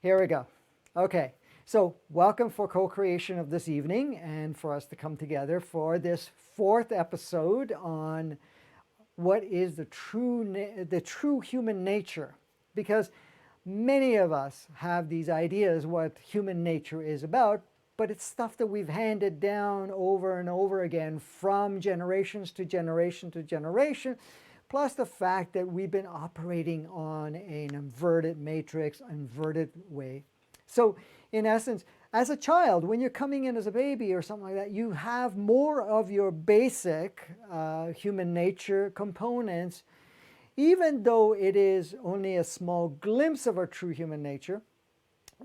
Here we go. Okay, so welcome for co-creation of this evening and for us to come together for this fourth episode on what is the true human nature. Because many of us have these ideas what human nature is about, but it's stuff that we've handed down over and over again from generations to generation to generation, plus the fact that we've been operating on an inverted matrix, inverted way. So in essence, as a child, when you're coming in as a baby or something like that, you have more of your basic human nature components, even though it is only a small glimpse of our true human nature,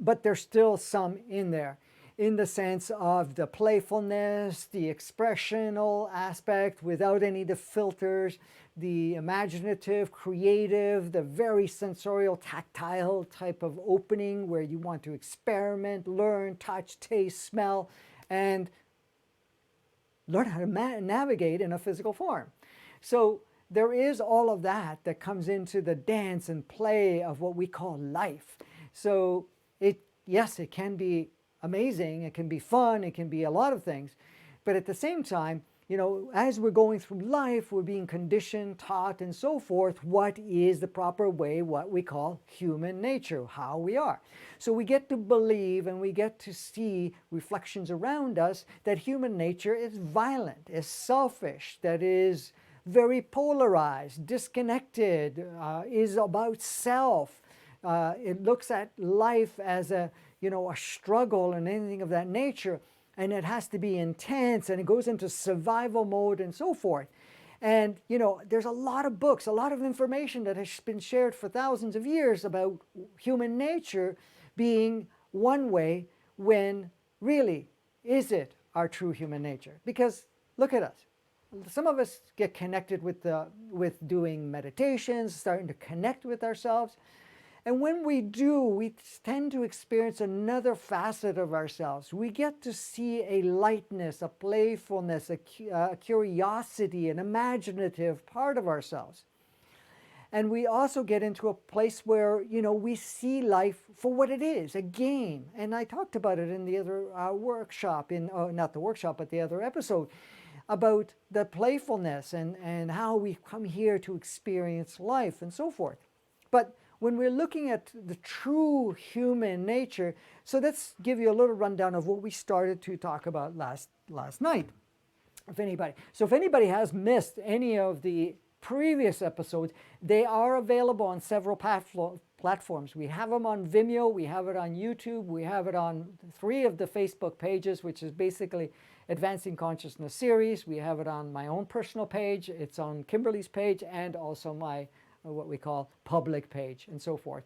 but there's still some in there, in the sense of the playfulness, the expressional aspect without any of the filters, the imaginative, creative, the very sensorial, tactile type of opening where you want to experiment, learn, touch, taste, smell, and learn how to navigate in a physical form. So there is all of that that comes into the dance and play of what we call life. So yes, it can be amazing, it can be fun, it can be a lot of things, but at the same time, as we're going through life, we're being conditioned, taught, and so forth, what is the proper way, what we call human nature, how we are. So we get to believe and we get to see reflections around us that human nature is violent, is selfish, that is very polarized, disconnected, is about self. It looks at life as a struggle and anything of that nature, and it has to be intense, and it goes into survival mode and so forth. And there's a lot of books, a lot of information that has been shared for thousands of years about human nature being one way, when really, is it our true human nature? Because look at us. Some of us get connected with doing meditations, starting to connect with ourselves. And when we do, we tend to experience another facet of ourselves. We get to see a lightness, a playfulness, a curiosity, an imaginative part of ourselves. And we also get into a place where, we see life for what it is, a game. And I talked about it in the other workshop, not the workshop, but the other episode, about the playfulness and how we come here to experience life and so forth. But when we're looking at the true human nature, so let's give you a little rundown of what we started to talk about last night. If anybody has missed any of the previous episodes, they are available on several platforms. We have them on Vimeo, we have it on YouTube, we have it on 3 of the Facebook pages, which is basically Advancing Consciousness series. We have it on my own personal page, it's on Kimberly's page, and also my what we call public page and so forth.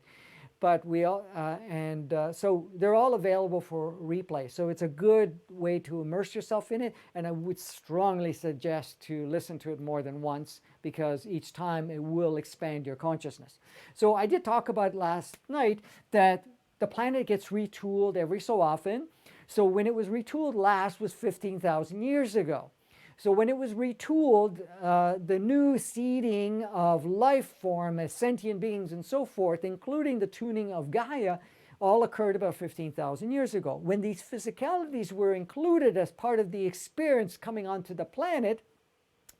But so they're all available for replay. So it's a good way to immerse yourself in it, and I would strongly suggest to listen to it more than once, because each time it will expand your consciousness. So I did talk about last night that the planet gets retooled every so often. So when it was retooled last was 15,000 years ago. So when it was retooled, the new seeding of life form as sentient beings and so forth, including the tuning of Gaia, all occurred about 15,000 years ago. When these physicalities were included as part of the experience coming onto the planet,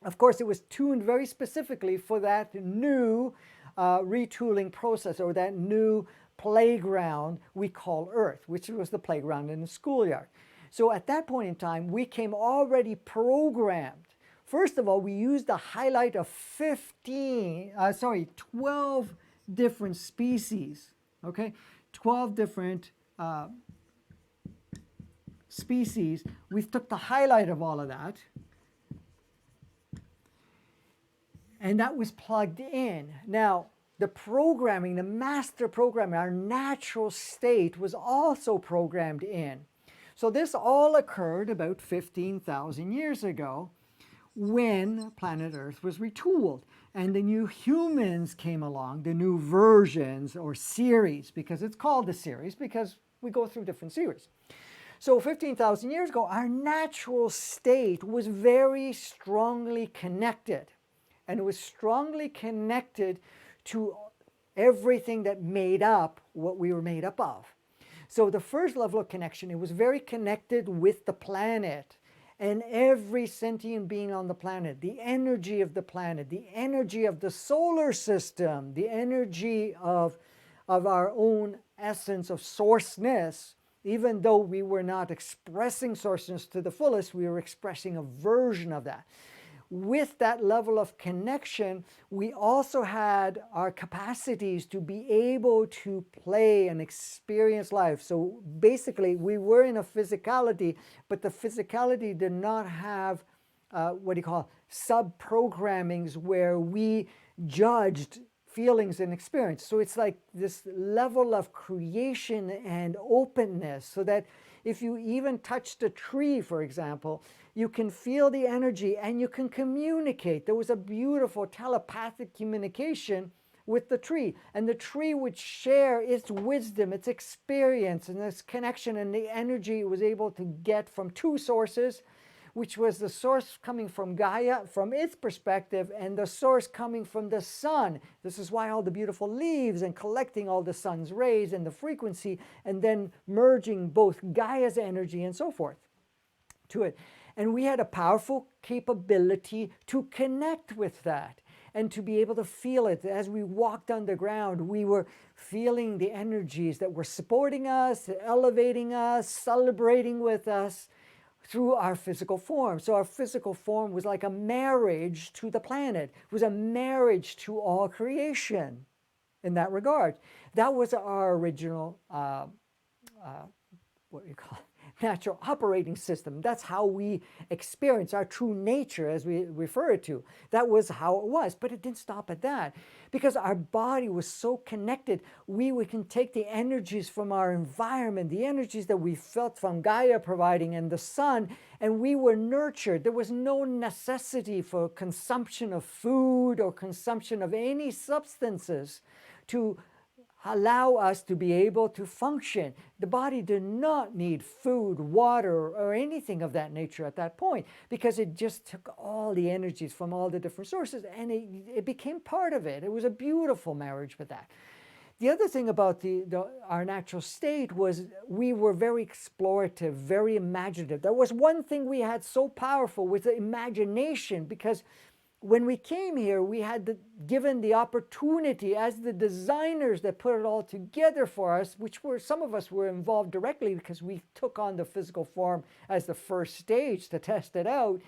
of course it was tuned very specifically for that new retooling process, or that new playground we call Earth, which was the playground in the schoolyard. So at that point in time, we came already programmed. First of all, we used a highlight of 12 different species, okay? 12 different species. We took the highlight of all of that, and that was plugged in. Now, the programming, the master programming, our natural state was also programmed in. So this all occurred about 15,000 years ago, when planet Earth was retooled. And the new humans came along, the new versions or series, because it's called a series because we go through different series. So 15,000 years ago, our natural state was very strongly connected. And it was strongly connected to everything that made up what we were made up of. So the first level of connection, it was very connected with the planet and every sentient being on the planet, the energy of the planet, the energy of the solar system, the energy of our own essence of sourceness. Even though we were not expressing sourceness to the fullest, we were expressing a version of that. With that level of connection, we also had our capacities to be able to play and experience life. So basically, we were in a physicality, but the physicality did not have what do you call sub-programmings where we judged feelings and experience. So it's like this level of creation and openness, so that if you even touched a tree, for example, you can feel the energy and you can communicate. There was a beautiful telepathic communication with the tree, and the tree would share its wisdom, its experience, and this connection and the energy it was able to get from two sources, which was the source coming from Gaia, from its perspective, and the source coming from the sun. This is why all the beautiful leaves and collecting all the sun's rays and the frequency, and then merging both Gaia's energy and so forth to it. And we had a powerful capability to connect with that and to be able to feel it. As we walked on the ground, we were feeling the energies that were supporting us, elevating us, celebrating with us through our physical form. So our physical form was like a marriage to the planet. It was a marriage to all creation in that regard. That was our original, what do you call it? Natural operating system. That's how we experience our true nature, as we refer it to. That was how it was, but it didn't stop at that. Because our body was so connected, we can take the energies from our environment, the energies that we felt from Gaia providing and the sun, and we were nurtured. There was no necessity for consumption of food or consumption of any substances to allow us to be able to function. The body did not need food, water, or anything of that nature at that point, because it just took all the energies from all the different sources and it became part of it. It was a beautiful marriage with that. The other thing about our natural state was we were very explorative, very imaginative. There was one thing we had so powerful was the imagination, because when we came here, we had given the opportunity as the designers that put it all together for us, which were some of us were involved directly because we took on the physical form as the first stage to test it out.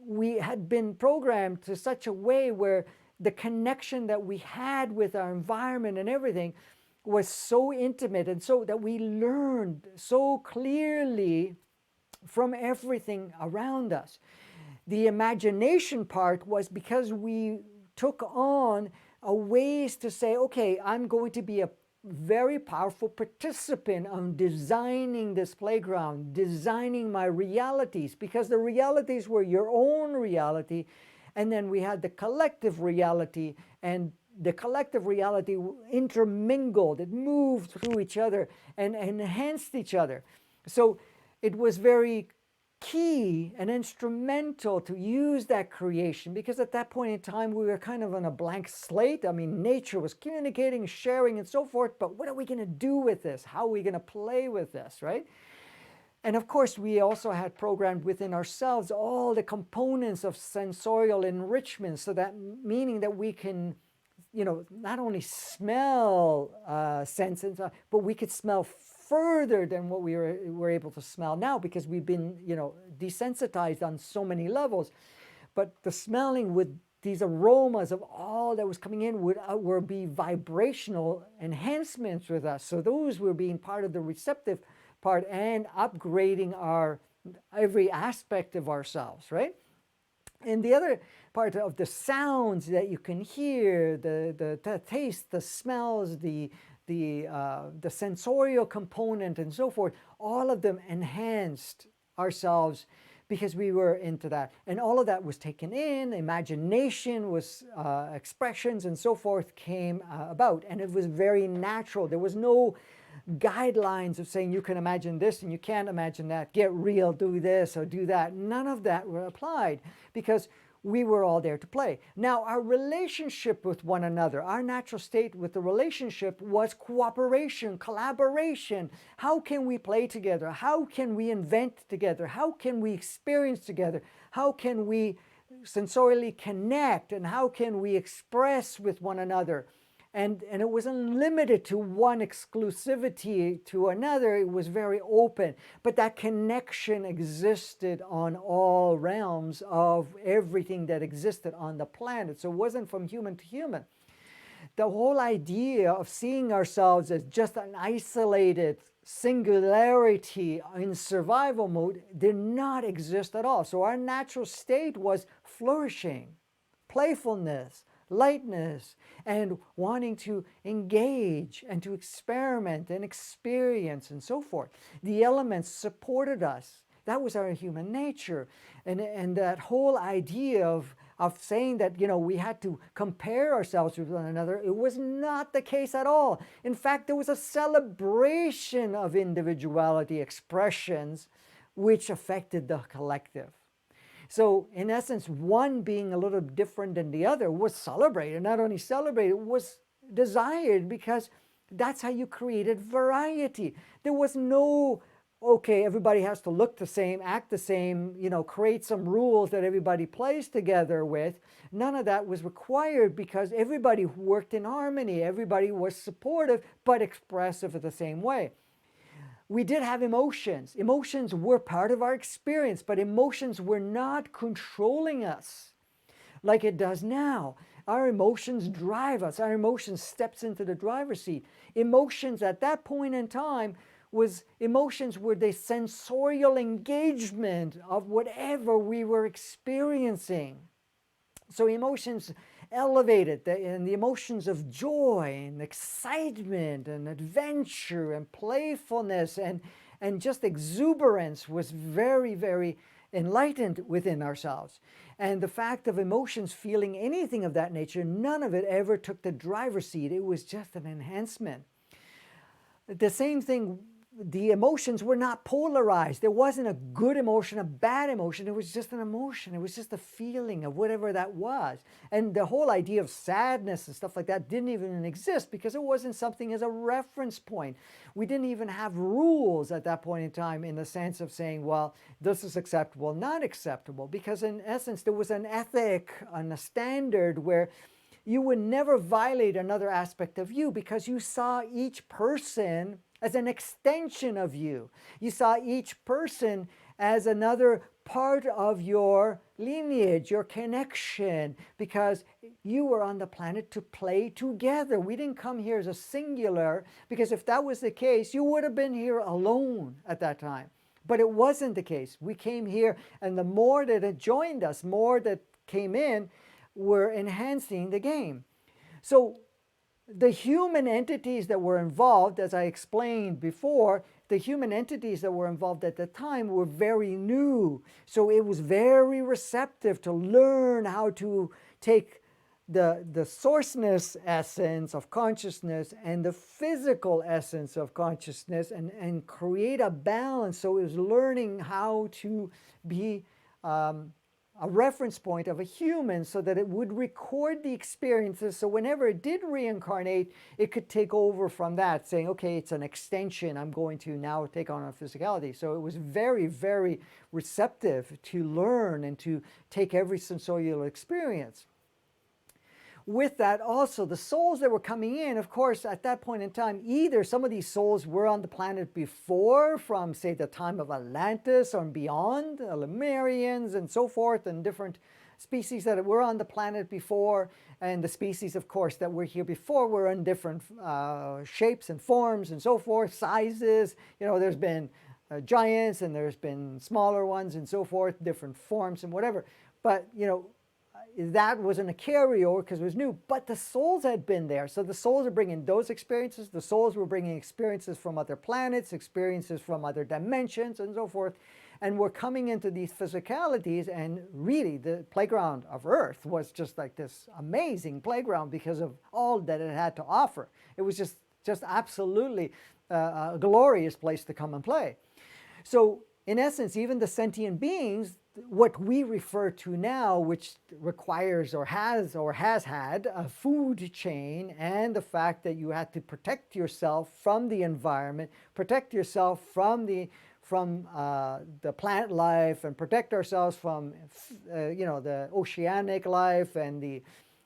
We had been programmed to such a way where the connection that we had with our environment and everything was so intimate, and so that we learned so clearly from everything around us. The imagination part was because we took on a ways to say, okay, I'm going to be a very powerful participant on designing this playground, designing my realities, because the realities were your own reality, and then we had the collective reality, and the collective reality intermingled, it moved through each other and enhanced each other. So it was very key and instrumental to use that creation, because at that point in time we were kind of on a blank slate. I mean, nature was communicating, sharing, and so forth, but what are we going to do with this? How are we going to play with this, right? And of course, we also had programmed within ourselves all the components of sensorial enrichment, so that meaning that we can, not only smell senses, but we could smell further than what we were able to smell now, because we've been, desensitized on so many levels. But the smelling with these aromas of all that was coming in would be vibrational enhancements with us. So those were being part of the receptive part and upgrading our every aspect of ourselves, right? And the other part of the sounds that you can hear, the taste, the smells, the sensorial component and so forth, all of them enhanced ourselves because we were into that. And all of that was taken in, imagination was, expressions and so forth came about. And it was very natural. There was no guidelines of saying you can imagine this and you can't imagine that, get real, do this or do that. None of that were applied, because we were all there to play. Now, our relationship with one another, our natural state with the relationship was cooperation, collaboration. How can we play together? How can we invent together? How can we experience together? How can we sensorially connect? And how can we express with one another? And it wasn't limited to one exclusivity to another. It was very open. But that connection existed on all realms of everything that existed on the planet. So it wasn't from human to human. The whole idea of seeing ourselves as just an isolated singularity in survival mode did not exist at all. So our natural state was flourishing, playfulness, lightness, and wanting to engage and to experiment and experience and so forth. The elements supported us. That was our human nature. And that whole idea of saying that, we had to compare ourselves with one another, it was not the case at all. In fact, there was a celebration of individuality expressions which affected the collective. So in essence, one being a little different than the other was celebrated. Not only celebrated, it was desired, because that's how you created variety. There was no, okay, everybody has to look the same, act the same, create some rules that everybody plays together with. None of that was required, because everybody worked in harmony. Everybody was supportive, but expressive in the same way. We did have emotions. Emotions were part of our experience, but emotions were not controlling us like it does now. Our emotions drive us. Our emotions steps into the driver's seat. Emotions at that point in time emotions were the sensorial engagement of whatever we were experiencing. So emotions elevated, and the emotions of joy and excitement and adventure and playfulness and just exuberance was very, very enlightened within ourselves. And the fact of emotions feeling anything of that nature, none of it ever took the driver's seat. It was just an enhancement. The same thing, the emotions were not polarized. There wasn't a good emotion, a bad emotion. It was just an emotion. It was just a feeling of whatever that was. And the whole idea of sadness and stuff like that didn't even exist, because it wasn't something as a reference point. We didn't even have rules at that point in time, in the sense of saying, well, this is acceptable, not acceptable, because in essence, there was an ethic and a standard where you would never violate another aspect of you, because you saw each person as an extension of you. You saw each person as another part of your lineage, your connection, because you were on the planet to play together. We didn't come here as a singular, because if that was the case, you would have been here alone at that time. But it wasn't the case. We came here, and the more that it joined us, more that came in, were enhancing the game. So the human entities that were involved, as I explained before, the human entities that were involved at the time were very new. So it was very receptive to learn how to take the sourceness essence of consciousness and the physical essence of consciousness and create a balance. So it was learning how to be a reference point of a human, so that it would record the experiences, so whenever it did reincarnate, it could take over from that, saying, okay, it's an extension, I'm going to now take on a physicality. So it was very, very receptive to learn and to take every sensorial experience. With that also, the souls that were coming in, of course, at that point in time, either some of these souls were on the planet before, from, say, the time of Atlantis or beyond, the Lemurians and so forth, and different species that were on the planet before, and the species, of course, that were here before were in different shapes and forms and so forth, sizes. There's been giants, and there's been smaller ones and so forth, different forms and whatever. But, that wasn't a carryover because it was new, but the souls had been there. So the souls are bringing those experiences. The souls were bringing experiences from other planets, experiences from other dimensions, and so forth. And we're coming into these physicalities, and really the playground of Earth was just like this amazing playground because of all that it had to offer. It was just absolutely a glorious place to come and play. So in essence, even the sentient beings, what we refer to now, which requires or has had a food chain, and the fact that you had to protect yourself from the environment, protect yourself from the plant life, and protect ourselves from the oceanic life and the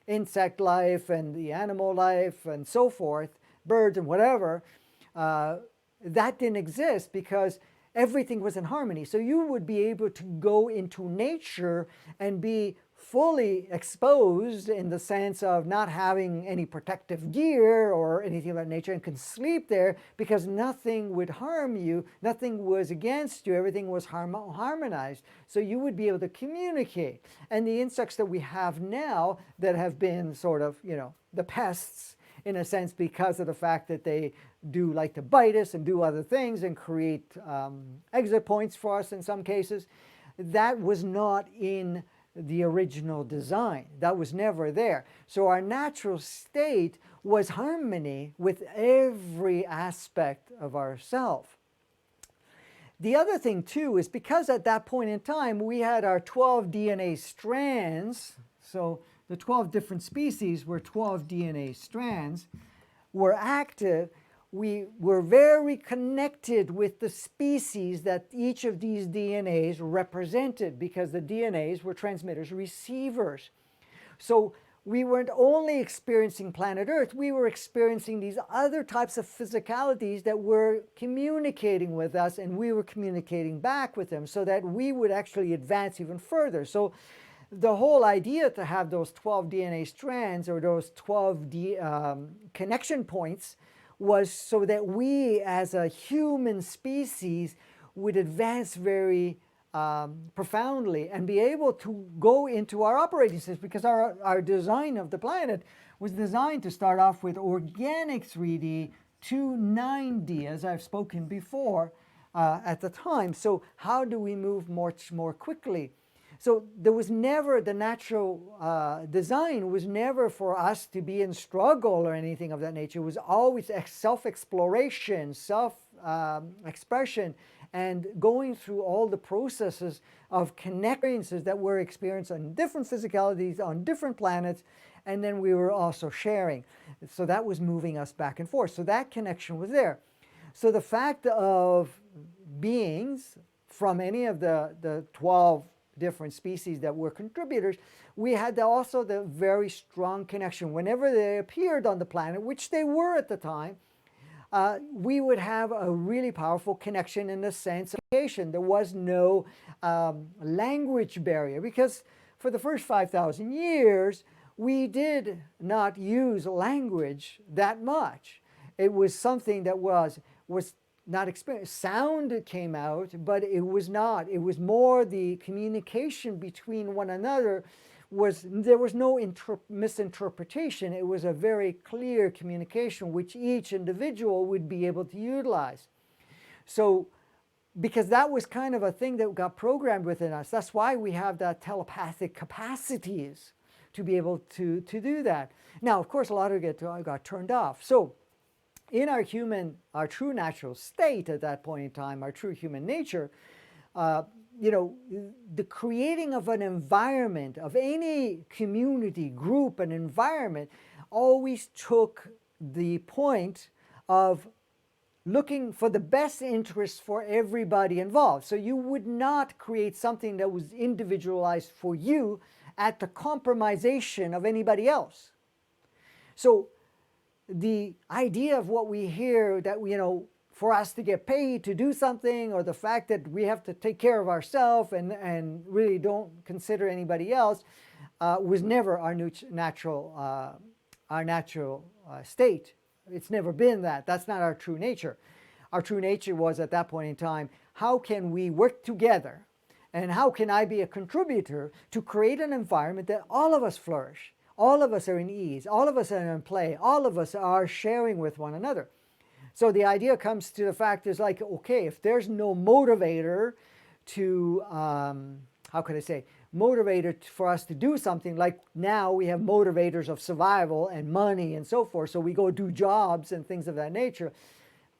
insect life and the animal life and so forth, birds and whatever, that didn't exist because everything was in harmony. So you would be able to go into nature and be fully exposed in the sense of not having any protective gear or anything of that nature, and can sleep there because nothing would harm you, nothing was against you, everything was harmonized. So you would be able to communicate. And the insects that we have now that have been sort of, the pests in a sense, because of the fact that they do like to bite us and do other things and create exit points for us in some cases, that was not in the original design. That was never there. So our natural state was harmony with every aspect of ourself. The other thing too is because at that point in time we had our 12 DNA strands, so the 12 different species were 12 DNA strands, were active. We were very connected with the species that each of these DNAs represented, because the DNAs were transmitters, receivers. So we weren't only experiencing planet Earth, we were experiencing these other types of physicalities that were communicating with us, and we were communicating back with them so that we would actually advance even further. So the whole idea to have those 12 DNA strands or those 12 connection points was so that we as a human species would advance very profoundly and be able to go into our operating system, because our design of the planet was designed to start off with organic 3D to 9D, as I've spoken before at the time. So how do we move much more quickly? So there was never, the natural design was never for us to be in struggle or anything of that nature. It was always self-exploration, self-expression, and going through all the processes of connections that were experienced on different physicalities, on different planets, and then we were also sharing. So that was moving us back and forth. So that connection was there. So the fact of beings from any of the 12 different species that were contributors, we had also the very strong connection. Whenever they appeared on the planet, which they were at the time, we would have a really powerful connection in the sense of communication. There was no language barrier, because for the first 5,000 years, we did not use language that much. It was something that was not experienced. Sound came out, but it was not. It was more the communication between one another. There was no misinterpretation. It was a very clear communication which each individual would be able to utilize. So because that was kind of a thing that got programmed within us. That's why we have that telepathic capacities to be able to do that. Now, of course, a lot of it got turned off. So in our true natural state at that point in time, our true human nature, the creating of an environment, of any community, group, an environment, always took the point of looking for the best interests for everybody involved. So you would not create something that was individualized for you at the compromisation of anybody else. So the idea of what we hear that, for us to get paid to do something, or the fact that we have to take care of ourselves and really don't consider anybody else, was never our natural state. It's never been that. That's not our true nature. Our true nature was at that point in time, how can we work together? And how can I be a contributor to create an environment that all of us flourish? All of us are in ease. All of us are in play. All of us are sharing with one another. So the idea comes to the fact is like, okay, if there's no motivator to, motivator for us to do something, like now we have motivators of survival and money and so forth, so we go do jobs and things of that nature.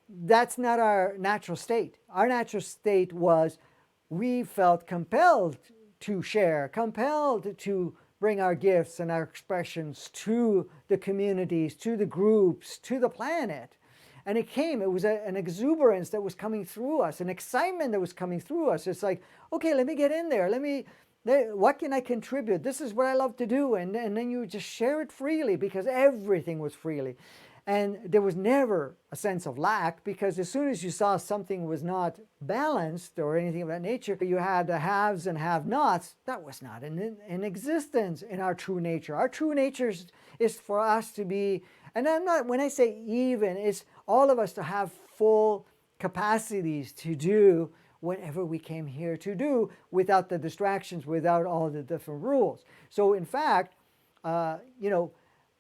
That's not our natural state. Our natural state was we felt compelled to share, compelled to bring our gifts and our expressions to the communities, to the groups, to the planet. And it was an exuberance that was coming through us, an excitement that was coming through us. It's like, okay, let me get in there. What can I contribute? This is what I love to do. And then you just share it freely, because everything was freely. And there was never a sense of lack, because as soon as you saw something was not balanced or anything of that nature, you had the haves and have-nots. That was not in existence in our true nature. Our true nature is for us to be, and I'm not, when I say even, it's all of us to have full capacities to do whatever we came here to do, without the distractions, without all the different rules. So in fact,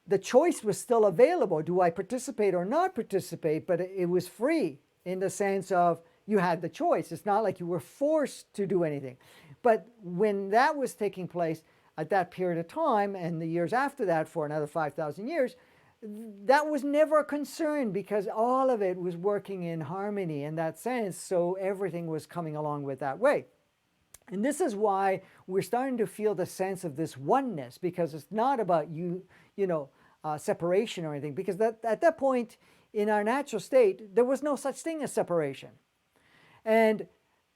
the choice was still available. Do I participate or not participate? But it was free, in the sense of you had the choice. It's not like you were forced to do anything. But when that was taking place at that period of time, and the years after that for another 5,000 years, that was never a concern, because all of it was working in harmony in that sense. So everything was coming along with that way. And this is why we're starting to feel the sense of this oneness, because it's not about separation or anything, because at that point in our natural state, there was no such thing as separation. And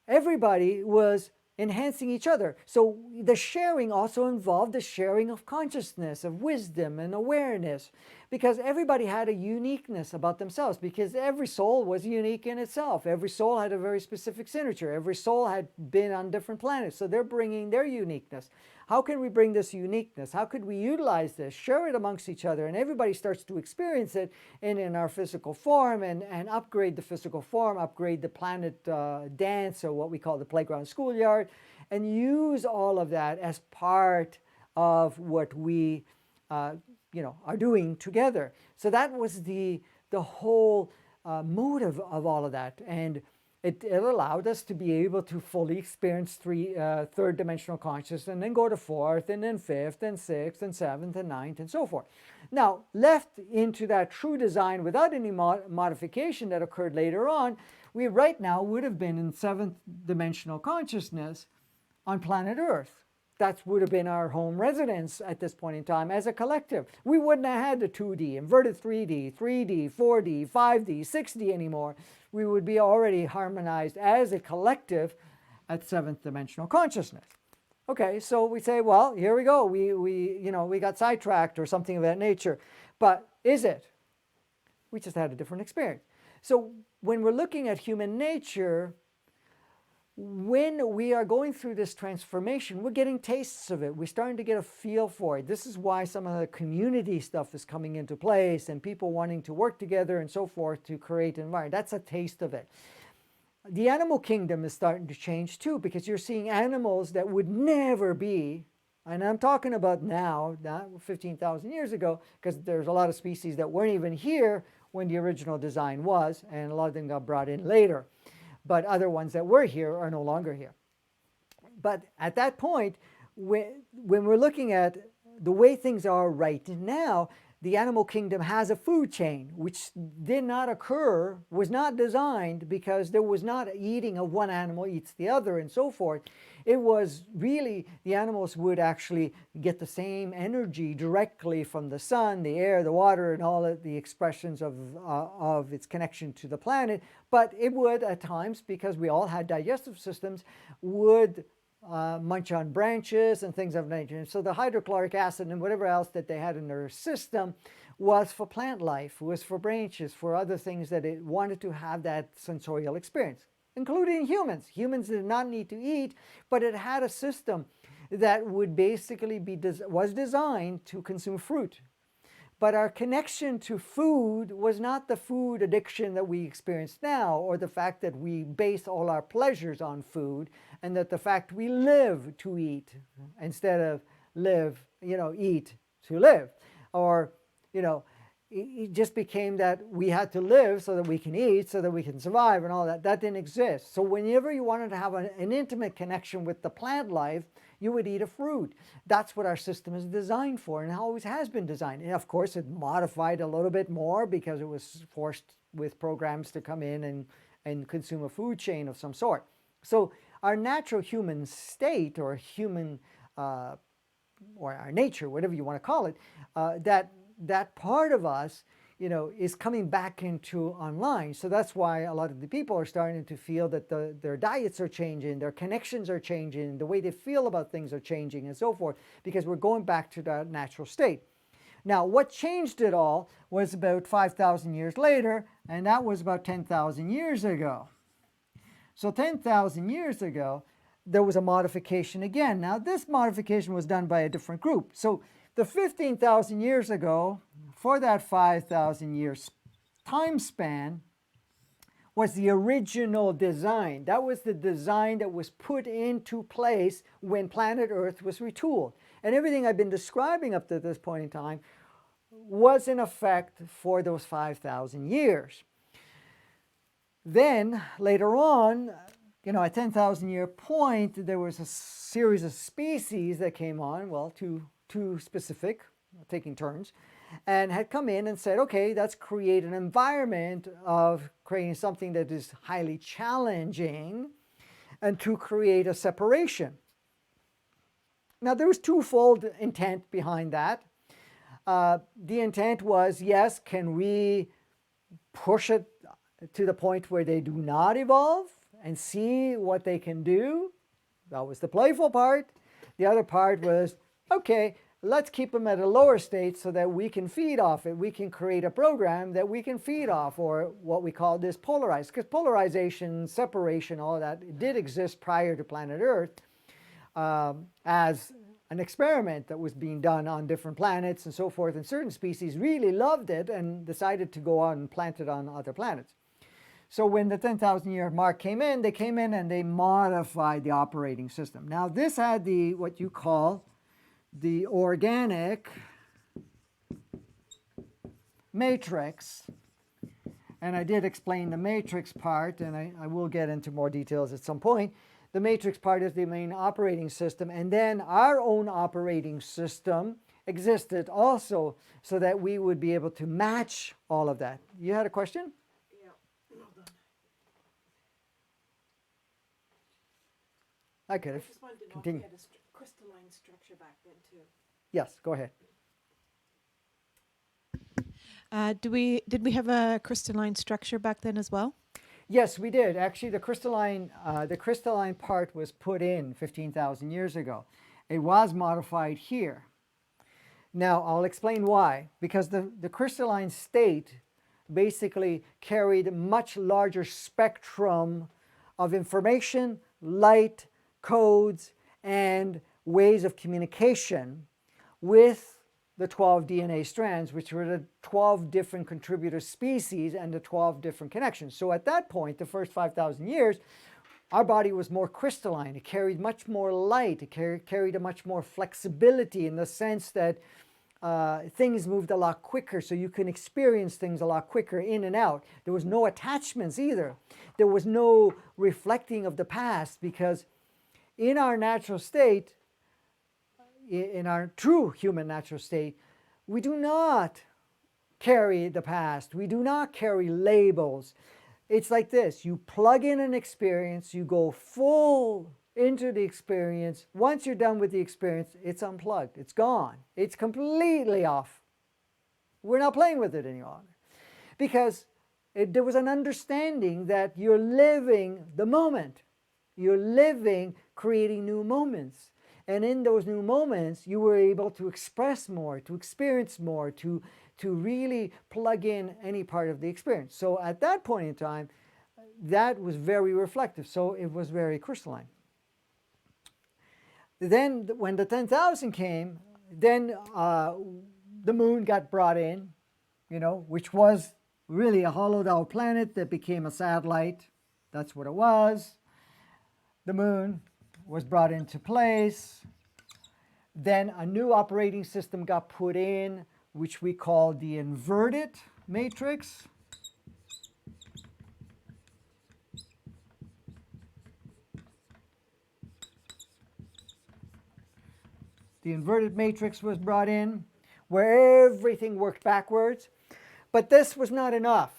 everybody was enhancing each other. So the sharing also involved the sharing of consciousness, of wisdom and awareness, because everybody had a uniqueness about themselves, because every soul was unique in itself. Every soul had a very specific signature. Every soul had been on different planets, so they're bringing their uniqueness. How can we bring this uniqueness? How could we utilize this, share it amongst each other, and everybody starts to experience it in our physical form, and upgrade the physical form, upgrade the planet dance, or what we call the playground schoolyard, and use all of that as part of what we are doing together. So that was the whole motive of all of that. And it allowed us to be able to fully experience third dimensional consciousness, and then go to fourth, and then fifth, and sixth, and seventh, and ninth, and so forth. Now, left into that true design without any modification that occurred later on, we right now would have been in seventh dimensional consciousness on planet Earth. That would have been our home residence at this point in time as a collective. We wouldn't have had the 2D, inverted 3D, 3D, 4D, 5D, 6D anymore. We would be already harmonized as a collective at seventh dimensional consciousness. Okay, so we say, well, here we go. We got sidetracked or something of that nature. But is it? We just had a different experience. So when we're looking at human nature, when we are going through this transformation, we're getting tastes of it. We're starting to get a feel for it. This is why some of the community stuff is coming into place, and people wanting to work together and so forth to create an environment. That's a taste of it. The animal kingdom is starting to change too, because you're seeing animals that would never be, and I'm talking about now, not 15,000 years ago, because there's a lot of species that weren't even here when the original design was, and a lot of them got brought in later. But other ones that were here are no longer here. But at that point, when we're looking at the way things are right now, the animal kingdom has a food chain, which did not occur, was not designed, because there was not eating of one animal eats the other and so forth. It was really, the animals would actually get the same energy directly from the sun, the air, the water, and all of the expressions of its connection to the planet. But it would at times, because we all had digestive systems, would munch on branches and things of that nature. And so the hydrochloric acid and whatever else that they had in their system was for plant life, was for branches, for other things that it wanted to have that sensorial experience, including humans. Humans did not need to eat, but it had a system that would basically was designed to consume fruit. But our connection to food was not the food addiction that we experience now, or the fact that we base all our pleasures on food, and that the fact we live to eat instead of eat to live. Or, it just became that we had to live so that we can eat, so that we can survive, and all that. That didn't exist. So whenever you wanted to have an intimate connection with the plant life, you would eat a fruit. That's what our system is designed for, and always has been designed. And of course, it modified a little bit more because it was forced with programs to come in and consume a food chain of some sort. So our natural human state, or human, or our nature, whatever you want to call it, that part of us, is coming back into online. So that's why a lot of the people are starting to feel that their diets are changing, their connections are changing, the way they feel about things are changing, and so forth, because we're going back to that natural state. Now, what changed it all was about 5,000 years later, and that was about 10,000 years ago. So 10,000 years ago, there was a modification again. Now, this modification was done by a different group. So the 15,000 years ago, for that 5,000 years time span, was the original design. That was the design that was put into place when planet Earth was retooled. And everything I've been describing up to this point in time was in effect for those 5,000 years. Then, later on, at 10,000 year point, there was a series of species that came on, well, two specific, taking turns, and had come in and said, okay, let's create an environment of creating something that is highly challenging and to create a separation. Now, there was twofold intent behind that. The intent was, yes, can we push it to the point where they do not evolve and see what they can do? That was the playful part. The other part was, okay, let's keep them at a lower state so that we can feed off it. We can create a program that we can feed off, or what we call this polarized. Because polarization, separation, all of that, it did exist prior to planet Earth as an experiment that was being done on different planets and so forth. And certain species really loved it and decided to go on and plant it on other planets. So when the 10,000 year mark came in, they came in and they modified the operating system. Now this had what you call the organic matrix, and I did explain the matrix part, and I will get into more details at some point. The matrix part is the main operating system, and then our own operating system existed also, so that we would be able to match all of that. You had a question? Yeah, hold on. I could I have just wanted to know if continued. we had a crystalline structure back then too. Yes, go ahead. Did we have a crystalline structure back then as well? Yes, we did. Actually, the crystalline part was put in 15,000 years ago. It was modified here. Now, I'll explain why. Because the crystalline state basically carried a much larger spectrum of information, light, codes, and ways of communication with the 12 DNA strands, which were the 12 different contributor species and the 12 different connections. So at that point, the first 5,000 years, our body was more crystalline. It carried much more light. It carried a much more flexibility, in the sense that things moved a lot quicker, so you can experience things a lot quicker in and out. There was no attachments either. There was no reflecting of the past, because in our natural state, in our true human natural state, we do not carry the past. We do not carry labels. It's like this. You plug in an experience, you go full into the experience. Once you're done with the experience, it's unplugged. It's gone. It's completely off. We're not playing with it any longer. Because there was an understanding that you're living the moment. You're living, creating new moments. And in those new moments, you were able to express more, to experience more, to really plug in any part of the experience. So at that point in time, that was very reflective. So it was very crystalline. Then when the 10,000 came, then the moon got brought in, which was really a hollowed out planet that became a satellite. That's what it was. The moon was brought into place. Then a new operating system got put in, which we call the inverted matrix. The inverted matrix was brought in, where everything worked backwards. But this was not enough.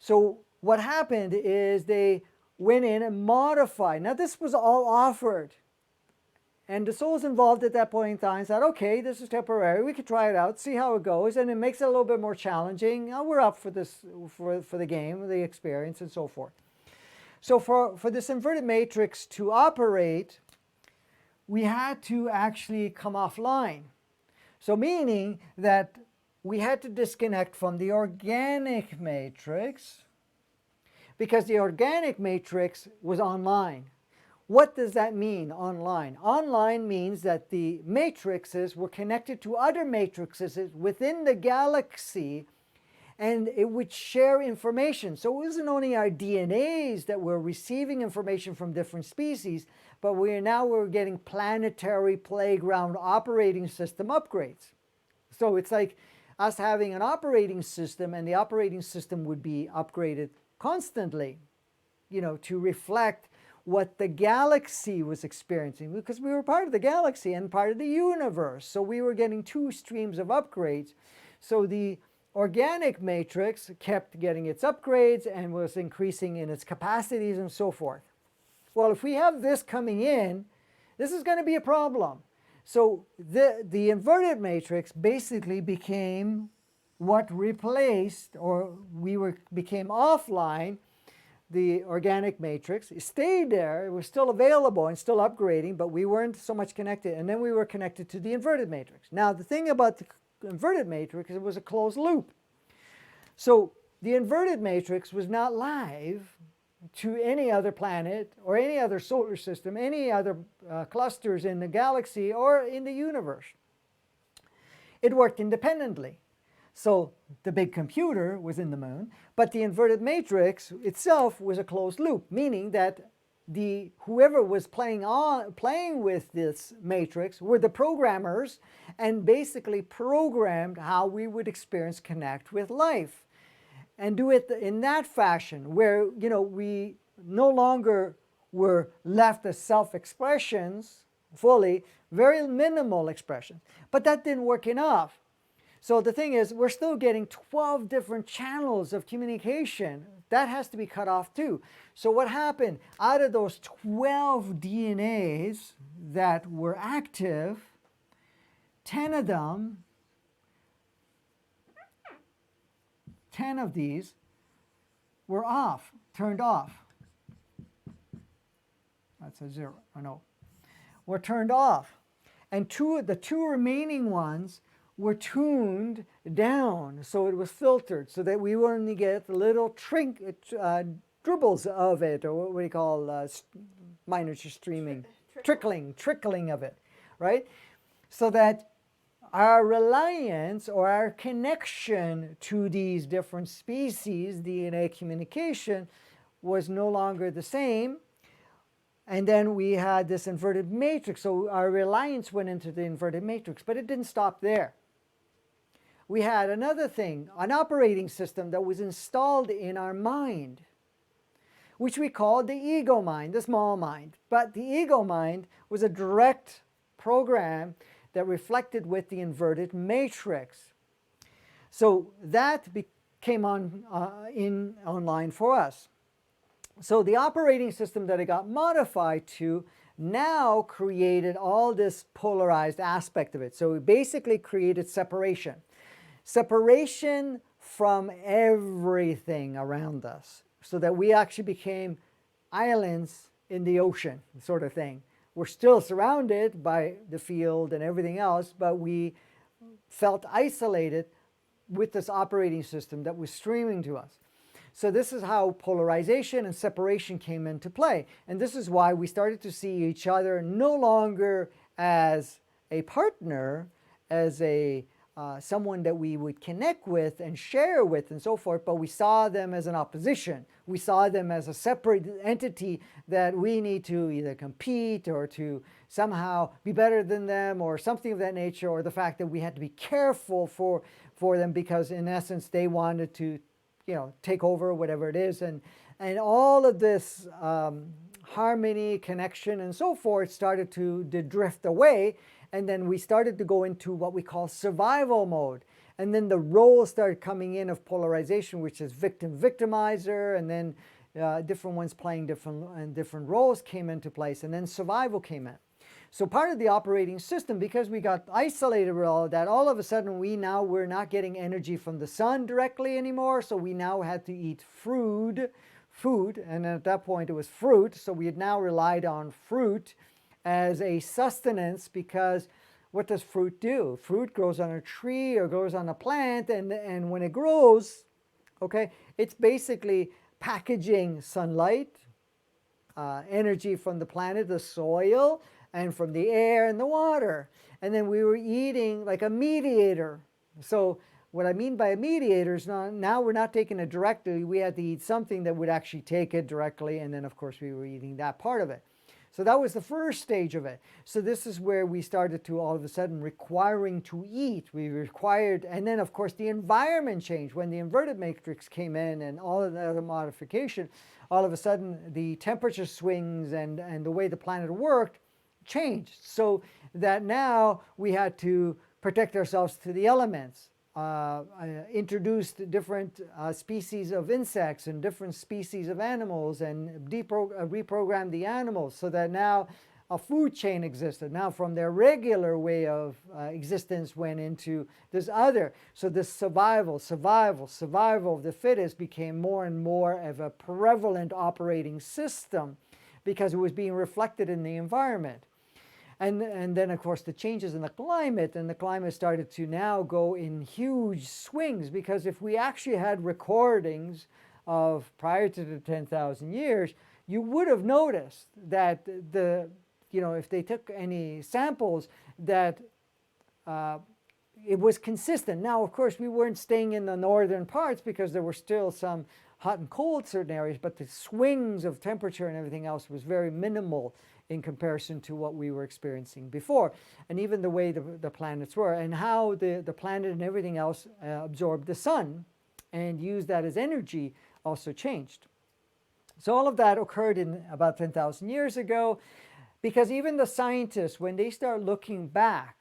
So what happened is they went in and modified. Now, this was all offered. And the souls involved at that point in time said, okay, this is temporary. We could try it out, see how it goes. And it makes it a little bit more challenging. We're up for this, for the game, the experience, and so forth. So for this inverted matrix to operate, we had to actually come offline. So meaning that we had to disconnect from the organic matrix because the organic matrix was online. What does that mean, online? Online means that the matrices were connected to other matrices within the galaxy, and it would share information. So it wasn't only our DNAs that were receiving information from different species, but we're getting planetary playground operating system upgrades. So it's like us having an operating system, and the operating system would be upgraded constantly, to reflect what the galaxy was experiencing, because we were part of the galaxy and part of the universe. So we were getting two streams of upgrades. So the organic matrix kept getting its upgrades and was increasing in its capacities and so forth. Well, if we have this coming in, this is going to be a problem. So the inverted matrix basically became what replaced, or became offline, the organic matrix. It stayed there, it was still available and still upgrading, but we weren't so much connected. And then we were connected to the inverted matrix. Now, the thing about the inverted matrix, it was a closed loop. So the inverted matrix was not live to any other planet or any other solar system, any other clusters in the galaxy or in the universe. It worked independently. So the big computer was in the moon, but the inverted matrix itself was a closed loop, meaning that whoever was playing with this matrix were the programmers, and basically programmed how we would connect with life, and do it in that fashion where we no longer were left as self-expressions fully, very minimal expressions. But that didn't work enough. So the thing is, we're still getting 12 different channels of communication. That has to be cut off too. So what happened? Out of those 12 DNAs that were active, 10 of them, 10 of these were off, turned off. That's a 0, or no. Were turned off. And the two remaining ones were tuned down, so it was filtered, so that we would only get little dribbles of it, or what we call miniature streaming, trickling of it, right? So that our reliance or our connection to these different species, DNA communication, was no longer the same. And then we had this inverted matrix, so our reliance went into the inverted matrix, but it didn't stop there. We had another thing, an operating system that was installed in our mind, which we called the ego mind, the small mind. But the ego mind was a direct program that reflected with the inverted matrix. So that came online for us. So the operating system that it got modified to now created all this polarized aspect of it. So it basically created separation. Separation from everything around us, so that we actually became islands in the ocean, sort of thing. We're still surrounded by the field and everything else, but we felt isolated with this operating system that was streaming to us. So this is how polarization and separation came into play. And this is why we started to see each other no longer as a partner, as someone that we would connect with and share with and so forth, but we saw them as an opposition. We saw them as a separate entity that we need to either compete or to somehow be better than them or something of that nature, or the fact that we had to be careful for them because in essence they wanted to take over, whatever it is. And all of this harmony, connection, and so forth started to drift away. And then we started to go into what we call survival mode. And then the roles started coming in of polarization, which is victim-victimizer, and then different ones playing different roles came into place, and then survival came in. So part of the operating system, because we got isolated with all of that, all of a sudden we're not getting energy from the sun directly anymore. So we now had to eat food, and at that point it was fruit. So we had now relied on fruit as a sustenance, because what does fruit do? Fruit grows on a tree or grows on a plant, and when it grows, okay, it's basically packaging sunlight, energy from the planet, the soil, and from the air and the water. And then we were eating like a mediator. So what I mean by a mediator is now we're not taking it directly. We had to eat something that would actually take it directly. And then, of course, we were eating that part of it. So that was the first stage of it. So this is where we started to all of a sudden requiring to eat. We required, and then, of course, the environment changed. When the inverted matrix came in and all of the other modification, all of a sudden the temperature swings and the way the planet worked changed, so that now we had to protect ourselves to the elements, introduced different species of insects and different species of animals, and reprogrammed the animals so that now a food chain existed. Now from their regular way of existence went into this other. So this survival of the fittest became more and more of a prevalent operating system, because it was being reflected in the environment. And then, of course, the changes in the climate, and the climate started to now go in huge swings, because if we actually had recordings of prior to the 10,000 years, you would have noticed that if they took any samples, that it was consistent. Now, of course, we weren't staying in the northern parts because there were still some hot and cold certain areas, but the swings of temperature and everything else was very minimal in comparison to what we were experiencing before. And even the way the planets were, and how the planet and everything else absorbed the sun and used that as energy, also changed. So all of that occurred in about 10,000 years ago, because even the scientists, when they start looking back,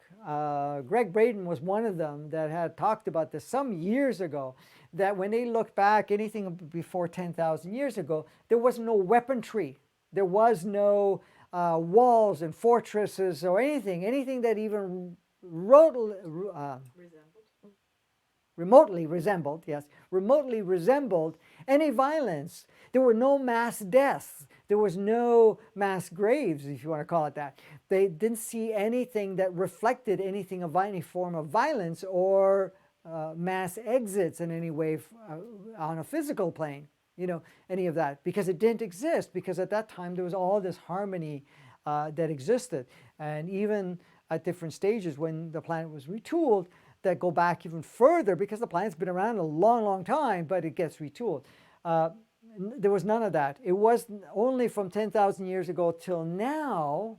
Greg Braden was one of them that had talked about this some years ago, that when they looked back, anything before 10,000 years ago, there was no weaponry. There was no walls and fortresses or anything that even remotely resembled any violence. There were no mass deaths. There was no mass graves, if you want to call it that. They didn't see anything that reflected anything of any form of violence or mass exits in any way on a physical plane, any of that, because it didn't exist, because at that time there was all this harmony that existed. And even at different stages when the planet was retooled, that go back even further, because the planet's been around a long time, but it gets retooled. There was none of that. It was only from 10,000 years ago till now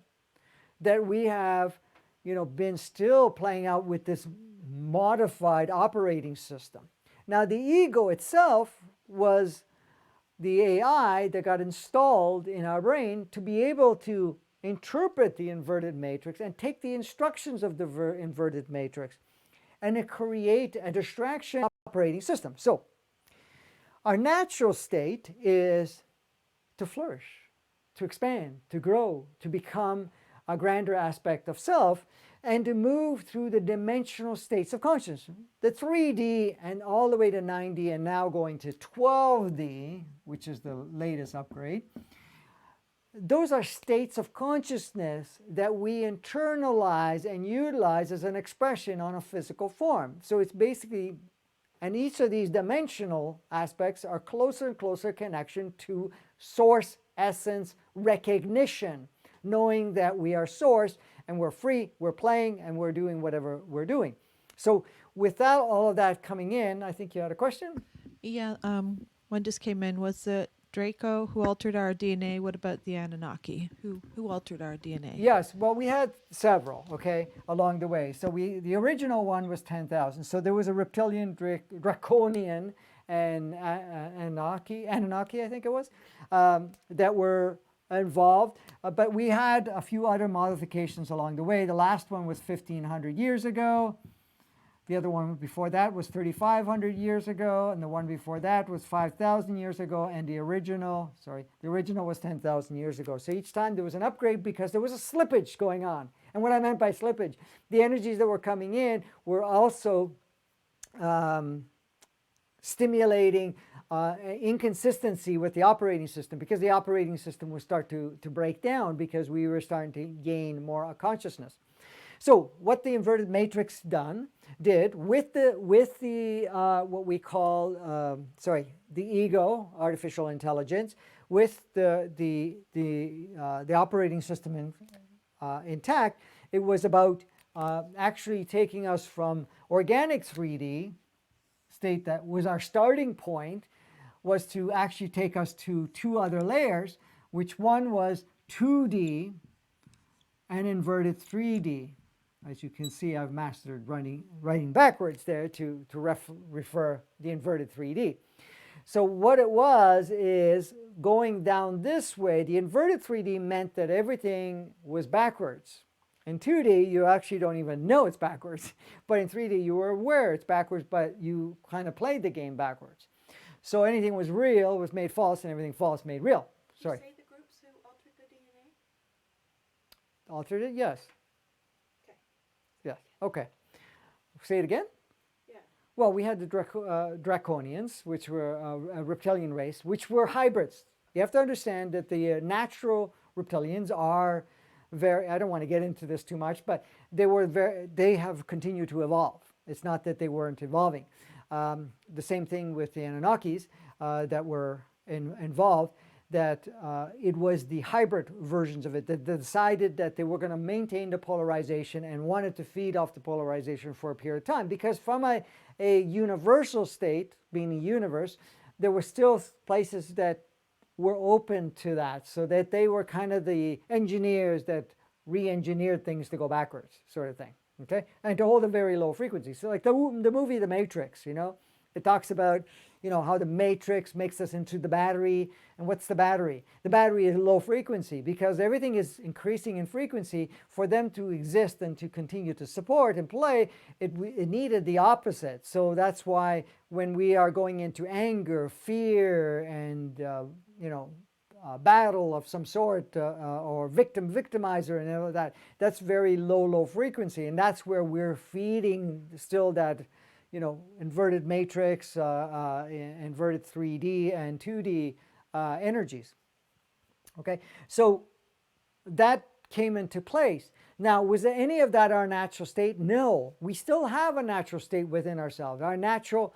that we have, been still playing out with this modified operating system. Now, the ego itself was the AI that got installed in our brain to be able to interpret the inverted matrix and take the instructions of the inverted matrix and create a distraction operating system. So our natural state is to flourish, to expand, to grow, to become a grander aspect of self, and to move through the dimensional states of consciousness, the 3D and all the way to 9D, and now going to 12D, which is the latest upgrade. Those are states of consciousness that we internalize and utilize as an expression on a physical form. So it's basically, and each of these dimensional aspects are closer and closer connection to source essence recognition, knowing that we are source and we're free, we're playing, and we're doing whatever we're doing. So without all of that coming in, I think you had a question? Yeah, one just came in. Was it Draco who altered our DNA? What about the Anunnaki? Who altered our DNA? Yes, well, we had several, okay, along the way. So the original one was 10,000. So there was a reptilian, draconian, and Anunnaki, I think it was, that were involved. But we had a few other modifications along the way. The last one was 1,500 years ago. The other one before that was 3,500 years ago, and the one before that was 5,000 years ago, and the original was 10,000 years ago. So each time there was an upgrade because there was a slippage going on. And what I meant by slippage, the energies that were coming in were also stimulating inconsistency with the operating system, because the operating system would start to break down because we were starting to gain more consciousness. So what the inverted matrix did with the what we call the ego, artificial intelligence, with the operating system intact, it was about actually taking us from organic 3D state that was our starting point, was to actually take us to two other layers, which one was 2D and inverted 3D. As you can see, I've mastered writing backwards there to refer the inverted 3D. So what it was is going down this way. The inverted 3D meant that everything was backwards. In 2D, you actually don't even know it's backwards. But in 3D, you were aware it's backwards, but you kind of played the game backwards. So anything was real was made false, and everything false made real. Sorry. Did you say the groups who altered the DNA? Altered it? Yes. Okay. Yes. Okay. Say it again? Yeah. Well, we had the Draconians, which were a reptilian race, which were hybrids. You have to understand that the natural reptilians are very, I don't want to get into this too much, but they have continued to evolve. It's not that they weren't evolving. The same thing with the Anunnakis that were involved, that it was the hybrid versions of it that decided that they were going to maintain the polarization and wanted to feed off the polarization for a period of time. Because from a universal state, being the universe, there were still places that were open to that, so that they were kind of the engineers that re-engineered things to go backwards, sort of thing. Okay, and to hold a very low frequency. So like the movie The Matrix, it talks about, how the matrix makes us into the battery. And what's the battery? The battery is low frequency, because everything is increasing in frequency. For them to exist and to continue to support and play, it needed the opposite. So that's why when we are going into anger, fear, and battle of some sort, or victimizer and all of that, that's very low frequency, and that's where we're feeding still that inverted matrix, inverted 3D and 2D energies. Okay, so that came into place. Now, was any of that our natural state? No, we still have a natural state within ourselves. Our natural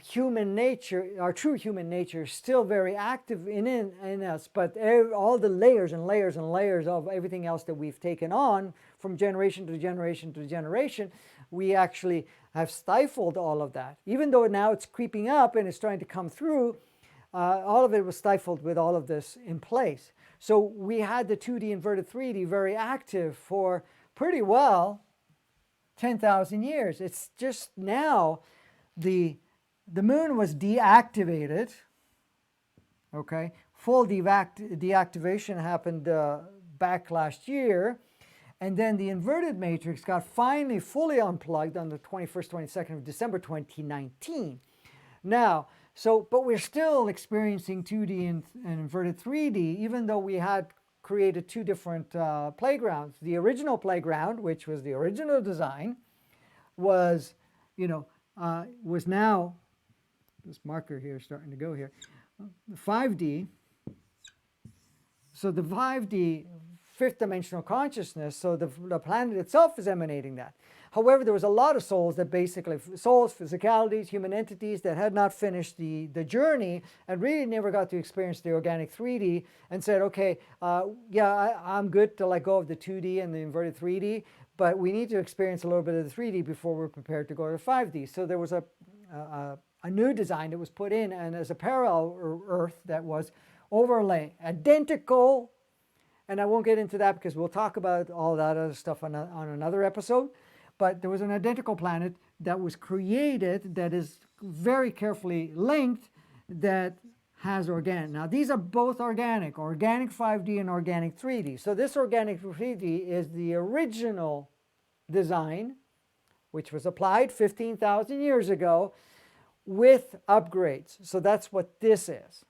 human nature, our true human nature, is still very active in us, but all the layers and layers and layers of everything else that we've taken on from generation to generation to generation, we actually have stifled all of that. Even though now it's creeping up and it's trying to come through, all of it was stifled with all of this in place. So we had the 2D inverted 3D very active for pretty well 10,000 years. It's just now the moon was deactivated. Okay, full deactivation happened back last year, and then the inverted matrix got finally fully unplugged on the 21st, 22nd of December 2019. Now, but we're still experiencing 2D and inverted 3D, even though we had created two different playgrounds. The original playground, which was the original design, was now, this marker here is starting to go here, 5D. So the 5D, fifth dimensional consciousness, so the planet itself is emanating that. However, there was a lot of souls, physicalities, human entities that had not finished the journey and really never got to experience the organic 3D, and said, okay, I'm good to let go of the 2D and the inverted 3D, but we need to experience a little bit of the 3D before we're prepared to go to 5D. So there was a new design that was put in, and as a parallel Earth that was overlay, identical, and I won't get into that because we'll talk about all that other stuff on another episode, but there was an identical planet that was created that is very carefully linked, that has organic. Now these are both organic 5D and organic 3D. So this organic 3D is the original design which was applied 15,000 years ago with upgrades. So that's what this is.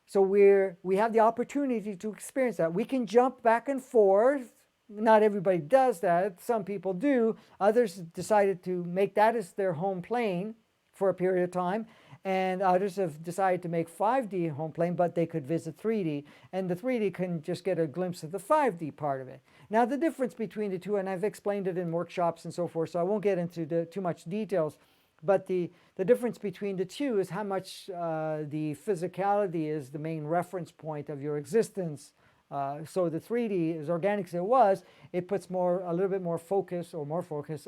So we have the opportunity to experience that. We can jump back and forth. Not everybody does that. Some people do. Others decided to make that as their home plane for a period of time. And others have decided to make 5D home plane, but they could visit 3D. And the 3D can just get a glimpse of the 5D part of it. Now, the difference between the two, and I've explained it in workshops and so forth, so I won't get into too much details. But the difference between the two is how much the physicality is the main reference point of your existence. So the 3D, as organic as it was, it puts a little bit more focus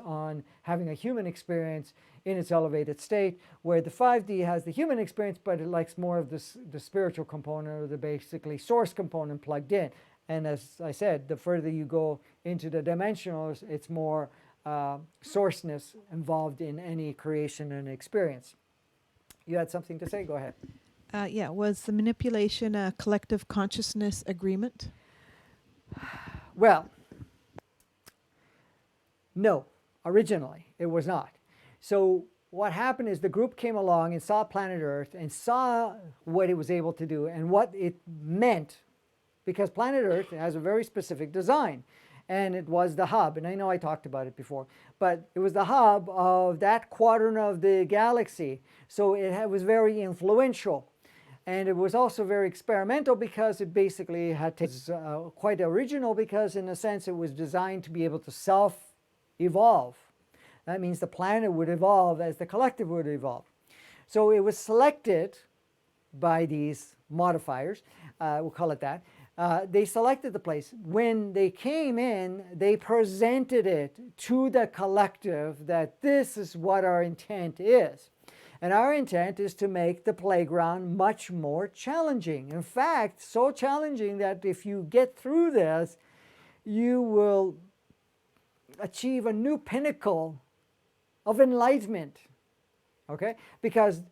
on having a human experience in its elevated state, where the 5D has the human experience, but it likes more of the spiritual component, or the basically source component plugged in. And as I said, the further you go into the dimensionals, it's more sourceness involved in any creation and experience. You had something to say? Go ahead. Yeah, was the manipulation a collective consciousness agreement? Well, no, originally it was not. So what happened is the group came along and saw planet Earth and saw what it was able to do and what it meant, because planet Earth has a very specific design. And it was the hub, and I know I talked about it before, but it was the hub of that quadrant of the galaxy. So it was very influential. And it was also very experimental, because it basically quite original, because in a sense it was designed to be able to self-evolve. That means the planet would evolve as the collective would evolve. So it was selected by these modifiers, we'll call it that. They selected the place. When they came in, they presented it to the collective that this is what our intent is. And our intent is to make the playground much more challenging. In fact, so challenging that if you get through this, you will achieve a new pinnacle of enlightenment. Okay? Because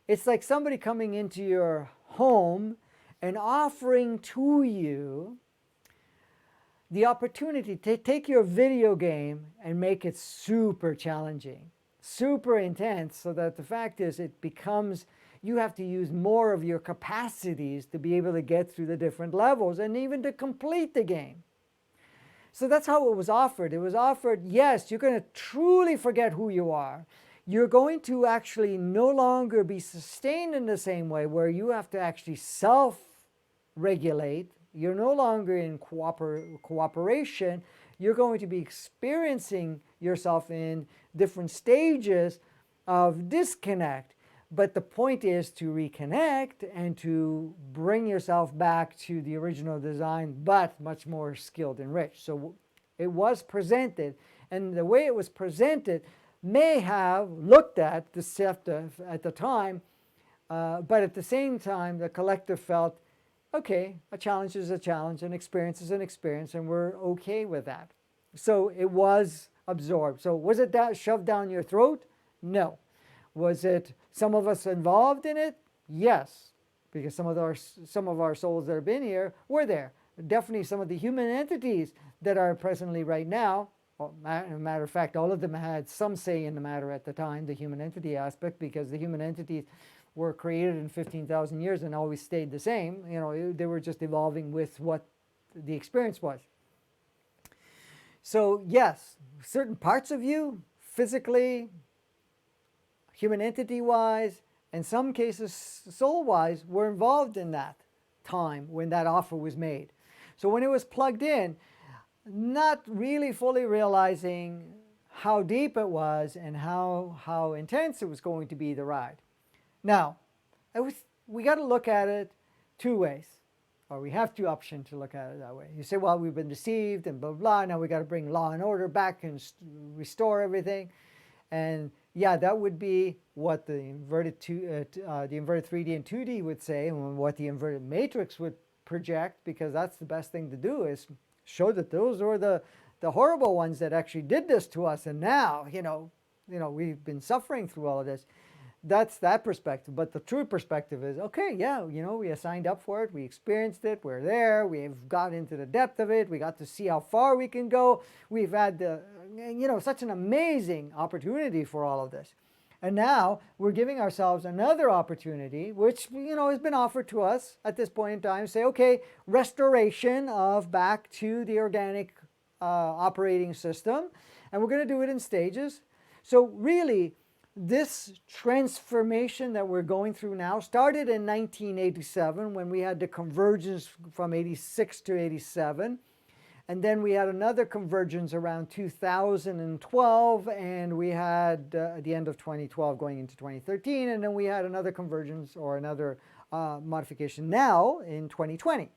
it's like somebody coming into your home and offering to you the opportunity to take your video game and make it super challenging, super intense, so that the fact is it becomes, you have to use more of your capacities to be able to get through the different levels and even to complete the game. So that's how it was offered. It was offered, yes, you're going to truly forget who you are. You're going to actually no longer be sustained in the same way, where you have to actually self-regulate. You're no longer in cooperation. You're going to be experiencing yourself in different stages of disconnect. But the point is to reconnect and to bring yourself back to the original design, but much more skilled and rich. So it was presented, and the way it was presented may have looked at deceptive at the time, but at the same time, the collective felt, okay, a challenge is a challenge, an experience is an experience, and we're okay with that. So it was absorbed. So was it shoved down your throat? No. Was it some of us involved in it? Yes, because some of our souls that have been here were there. Definitely some of the human entities that are presently right now. Well, as a matter of fact, all of them had some say in the matter at the time, the human entity aspect, because the human entities were created in 15,000 years and always stayed the same. You know, they were just evolving with what the experience was. So yes, certain parts of you, physically, human entity-wise, in some cases soul-wise, were involved in that time when that offer was made. So when it was plugged in, not really fully realizing how deep it was and how intense it was going to be, the ride. Now, we got to look at it two ways, or we have two options to look at it that way. You say, well, we've been deceived and blah, blah, now we got to bring law and order back and restore everything. And yeah, that would be what the inverted 3D and 2D would say, and what the inverted matrix would project, because that's the best thing to do, is show that those were the horrible ones that actually did this to us, and now, you know, we've been suffering through all of this. That's that perspective. But the true perspective is, okay, yeah, you know, we signed up for it, we experienced it, we're there, we've got into the depth of it, we got to see how far we can go, we've had the such an amazing opportunity for all of this. And now we're giving ourselves another opportunity, which has been offered to us at this point in time. Say, okay, restoration of back to the organic operating system, and we're going to do it in stages. So really, this transformation that we're going through now started in 1987 when we had the convergence from 86 to 87. And then we had another convergence around 2012, and we had at the end of 2012 going into 2013, and then we had another convergence or another modification now in 2020,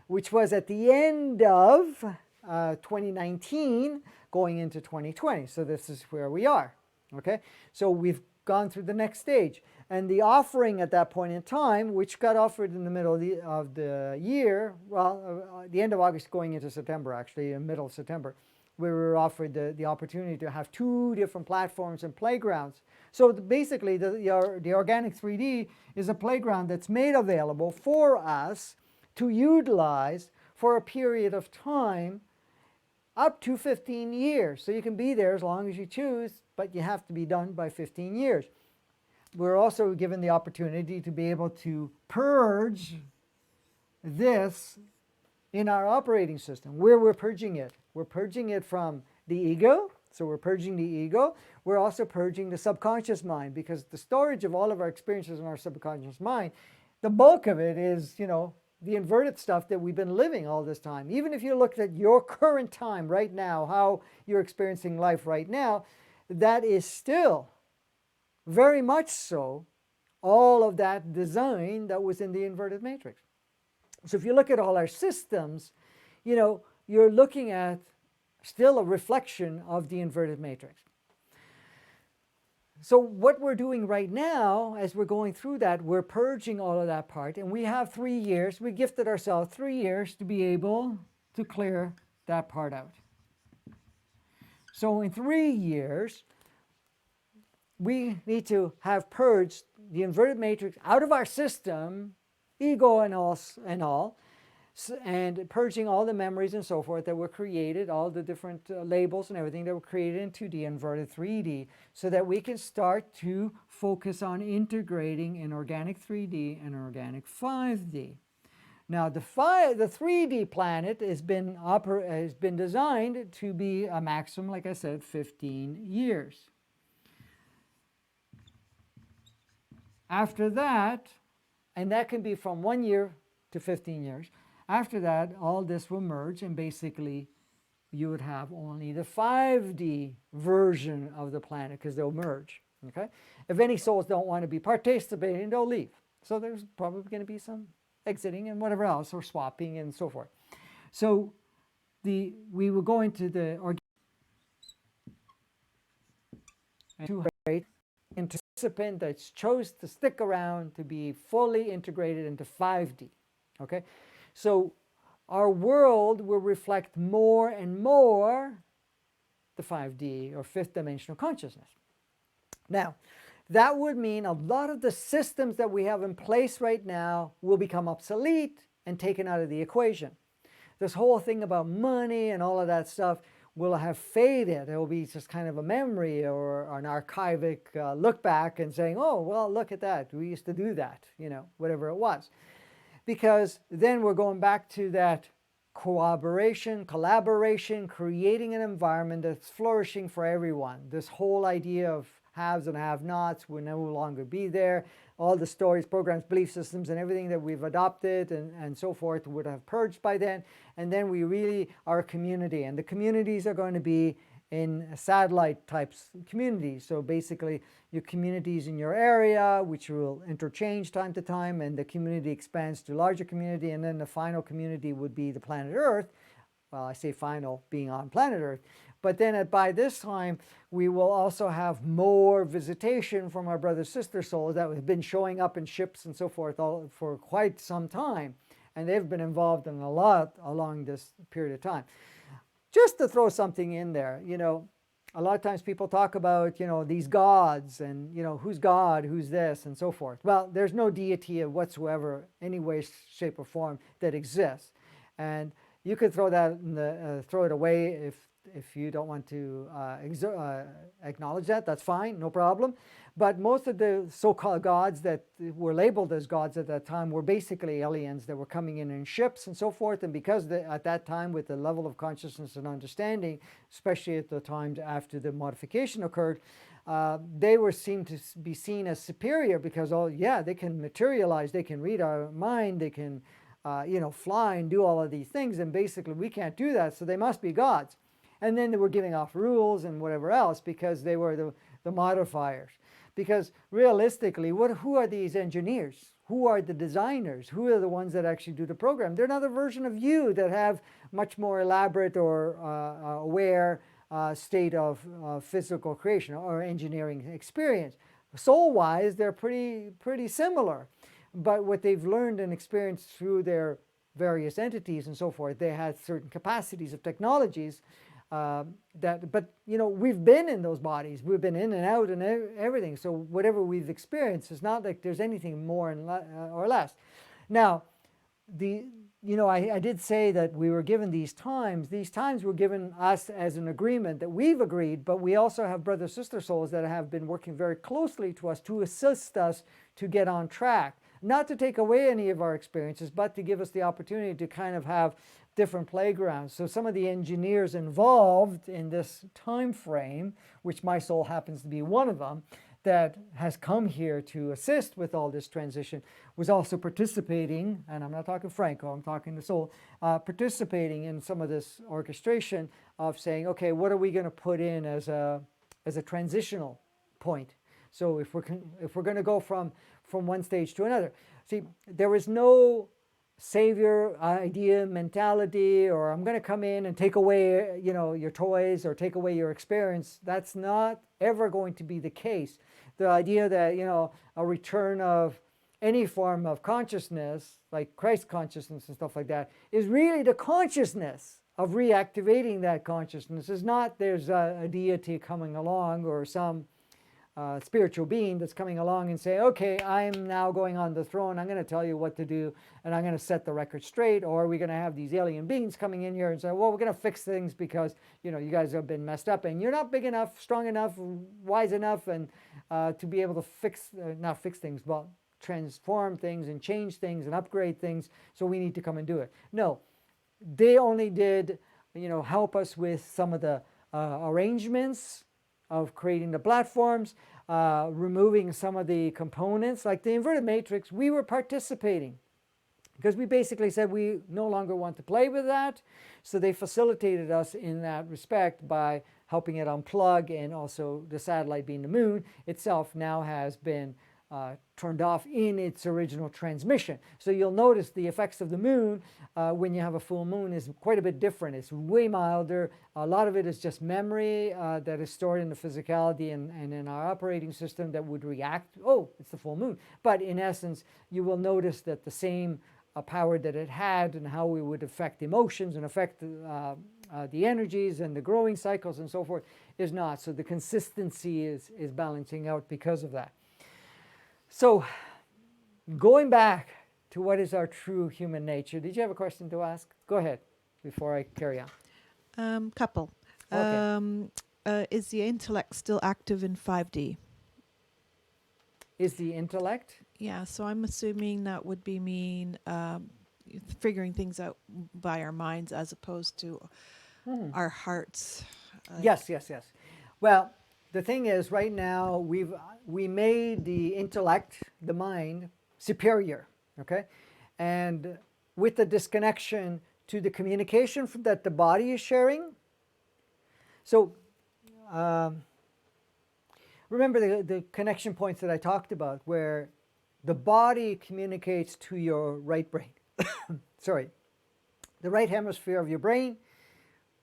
which was at the end of 2019 going into 2020. So this is where we are. Okay, so we've gone through the next stage, and the offering at that point in time, which got offered in the middle of the year, well, the end of August going into September, actually, in middle of September, we were offered the opportunity to have 2 different platforms and playgrounds. So basically, the Organic 3D is a playground that's made available for us to utilize for a period of time up to 15 years. So you can be there as long as you choose, but you have to be done by 15 years. We're also given the opportunity to be able to purge this in our operating system. Where we're purging it. We're purging it from the ego. So we're purging the ego. We're also purging the subconscious mind, because the storage of all of our experiences in our subconscious mind, the bulk of it is, the inverted stuff that we've been living all this time. Even if you look at your current time right now, how you're experiencing life right now, that is still very much so all of that design that was in the inverted matrix. So if you look at all our systems, you're looking at still a reflection of the inverted matrix. So what we're doing right now, as we're going through that, we're purging all of that part, and we have 3 years. We gifted ourselves 3 years to be able to clear that part out. So in 3 years, we need to have purged the inverted matrix out of our system, ego and all, and purging all the memories and so forth that were created, all the different labels and everything that were created in 2D, inverted 3D, so that we can start to focus on integrating an organic 3D and an organic 5D. Now, the 3D planet has been designed to be a maximum, like I said, 15 years. After that, and that can be from 1 year to 15 years, after that, all this will merge, and basically you would have only the 5D version of the planet, because they'll merge. Okay? If any souls don't want to be participating, they'll leave. So there's probably going to be some exiting and whatever else, or swapping and so forth. So we will go into the participant that chose to stick around to be fully integrated into 5D. Okay? So our world will reflect more and more the 5D or 5th dimensional consciousness. Now, that would mean a lot of the systems that we have in place right now will become obsolete and taken out of the equation. This whole thing about money and all of that stuff will have faded. It will be just kind of a memory or an archivic look back and saying, oh, well, look at that. We used to do that, whatever it was. Because then we're going back to that collaboration, creating an environment that's flourishing for everyone. This whole idea of haves and have-nots will no longer be there. All the stories, programs, belief systems, and everything that we've adopted and so forth would have purged by then. And then we really are a community. And the communities are going to be in satellite types communities. So basically your communities in your area, which will interchange time to time, and the community expands to larger community, and then the final community would be the planet Earth. Well, I say final being on planet Earth. But then by this time, we will also have more visitation from our brother sister souls that have been showing up in ships and so forth for quite some time. And they've been involved in a lot along this period of time. Just to throw something in there, a lot of times people talk about, these gods and, who's God, who's this, and so forth. Well, there's no deity whatsoever, any way, shape, or form that exists. And you could throw that throw it away if you don't want to acknowledge that, that's fine, no problem. But most of the so-called gods that were labeled as gods at that time were basically aliens that were coming in ships and so forth. And because at that time, with the level of consciousness and understanding, especially at the times after the modification occurred, they were seen to be seen as superior because, oh yeah, they can materialize, they can read our mind, they can fly and do all of these things, and basically we can't do that, so they must be gods. And then they were giving off rules and whatever else because they were the modifiers. Because realistically, who are these engineers? Who are the designers? Who are the ones that actually do the program? They're another version of you that have much more elaborate or aware state of physical creation or engineering experience. Soul-wise, they're pretty similar. But what they've learned and experienced through their various entities and so forth, they had certain capacities of technologies but we've been in those bodies. We've been in and out and everything. So whatever we've experienced, it's not like there's anything more or less. Now, I did say that we were given these times. These times were given us as an agreement that we've agreed, but we also have brother sister souls that have been working very closely to us to assist us to get on track. Not to take away any of our experiences, but to give us the opportunity to kind of have different playgrounds. So some of the engineers involved in this time frame, which my soul happens to be one of them, that has come here to assist with all this transition, was also participating, and I'm not talking Franco, I'm talking the soul, participating in some of this orchestration of saying, okay, what are we going to put in as a transitional point? So if we're going to go from one stage to another. See, there is no savior idea, mentality, or I'm going to come in and take away, your toys or take away your experience. That's not ever going to be the case. The idea that, a return of any form of consciousness, like Christ consciousness and stuff like that, is really the consciousness of reactivating that consciousness. It's not there's a deity coming along or some spiritual being that's coming along and say, okay, I'm now going on the throne, I'm going to tell you what to do, and I'm going to set the record straight. Or we're going to have these alien beings coming in here and say, well, we're going to fix things because you guys have been messed up and you're not big enough, strong enough, wise enough, and to be able to not fix things, but transform things and change things and upgrade things, so we need to come and do it. No, they only did help us with some of the arrangements of creating the platforms, removing some of the components. Like the inverted matrix, we were participating because we basically said we no longer want to play with that. So they facilitated us in that respect by helping it unplug, and also the satellite, being the moon itself, now has been turned off in its original transmission. So you'll notice the effects of the moon when you have a full moon is quite a bit different. It's way milder. A lot of it is just memory that is stored in the physicality and in our operating system that would react, oh, it's the full moon. But in essence, you will notice that the same power that it had and how we would affect emotions and affect the energies and the growing cycles and so forth is not. So the consistency is balancing out because of that. So, going back to what is our true human nature, did you have a question to ask? Go ahead before I carry on. Couple. Okay. Is the intellect still active in 5D? Is the intellect? Yeah, so I'm assuming that would mean figuring things out by our minds as opposed to our hearts. Yes. Well, the thing is, right now we made the intellect, the mind, superior, okay? And with the disconnection to the communication that the body is sharing. So remember the connection points that I talked about, where the body communicates to your right brain. Sorry. The right hemisphere of your brain,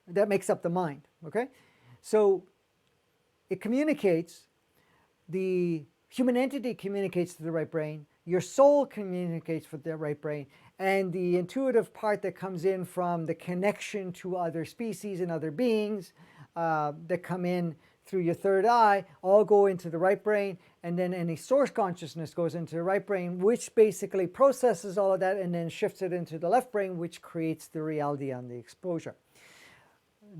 that makes up the mind, okay? So it communicates, the human entity communicates to the right brain, your soul communicates with the right brain, and the intuitive part that comes in from the connection to other species and other beings that come in through your third eye all go into the right brain, and then any source consciousness goes into the right brain, which basically processes all of that and then shifts it into the left brain, which creates the reality on the exposure.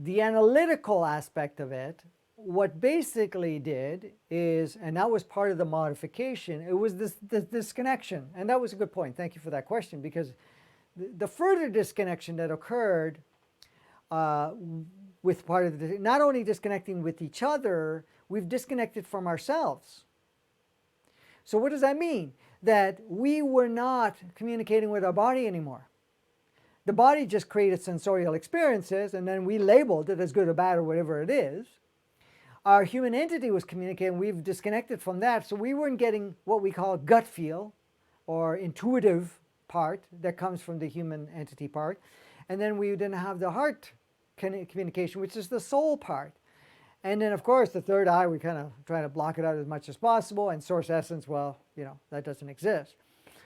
the analytical aspect of it, what basically did is, and that was part of the modification, it was this disconnection. And that was a good point. Thank you for that question, because the further disconnection that occurred with part of the, not only disconnecting with each other, we've disconnected from ourselves. So what does that mean? That we were not communicating with our body anymore. The body just created sensorial experiences, and then we labeled it as good or bad or whatever it is. Our human entity was communicating. We've disconnected from that, so we weren't getting what we call gut feel or intuitive part that comes from the human entity part. And then we didn't have the heart communication, which is the soul part. And then, of course, the third eye, we kind of try to block it out as much as possible. And source essence, well, that doesn't exist.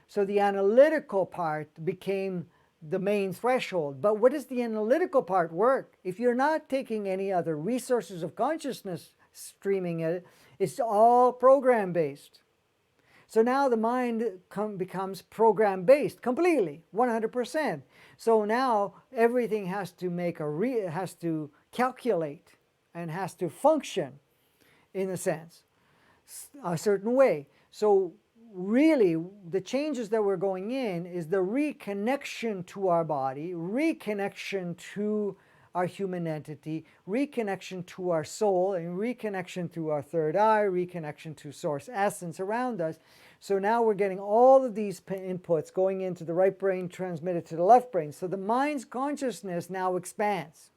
So the analytical part became the main threshold. But what does the analytical part work? If you're not taking any other resources of consciousness streaming it, it's all program-based. So now the mind becomes program-based completely, 100%. So now everything has to has to calculate and has to function, in a sense, a certain way. So really, the changes that we're going in is the reconnection to our body, reconnection to our human entity, reconnection to our soul, and reconnection to our third eye, reconnection to source essence around us. So now we're getting all of these inputs going into the right brain, transmitted to the left brain. So the mind's consciousness now expands.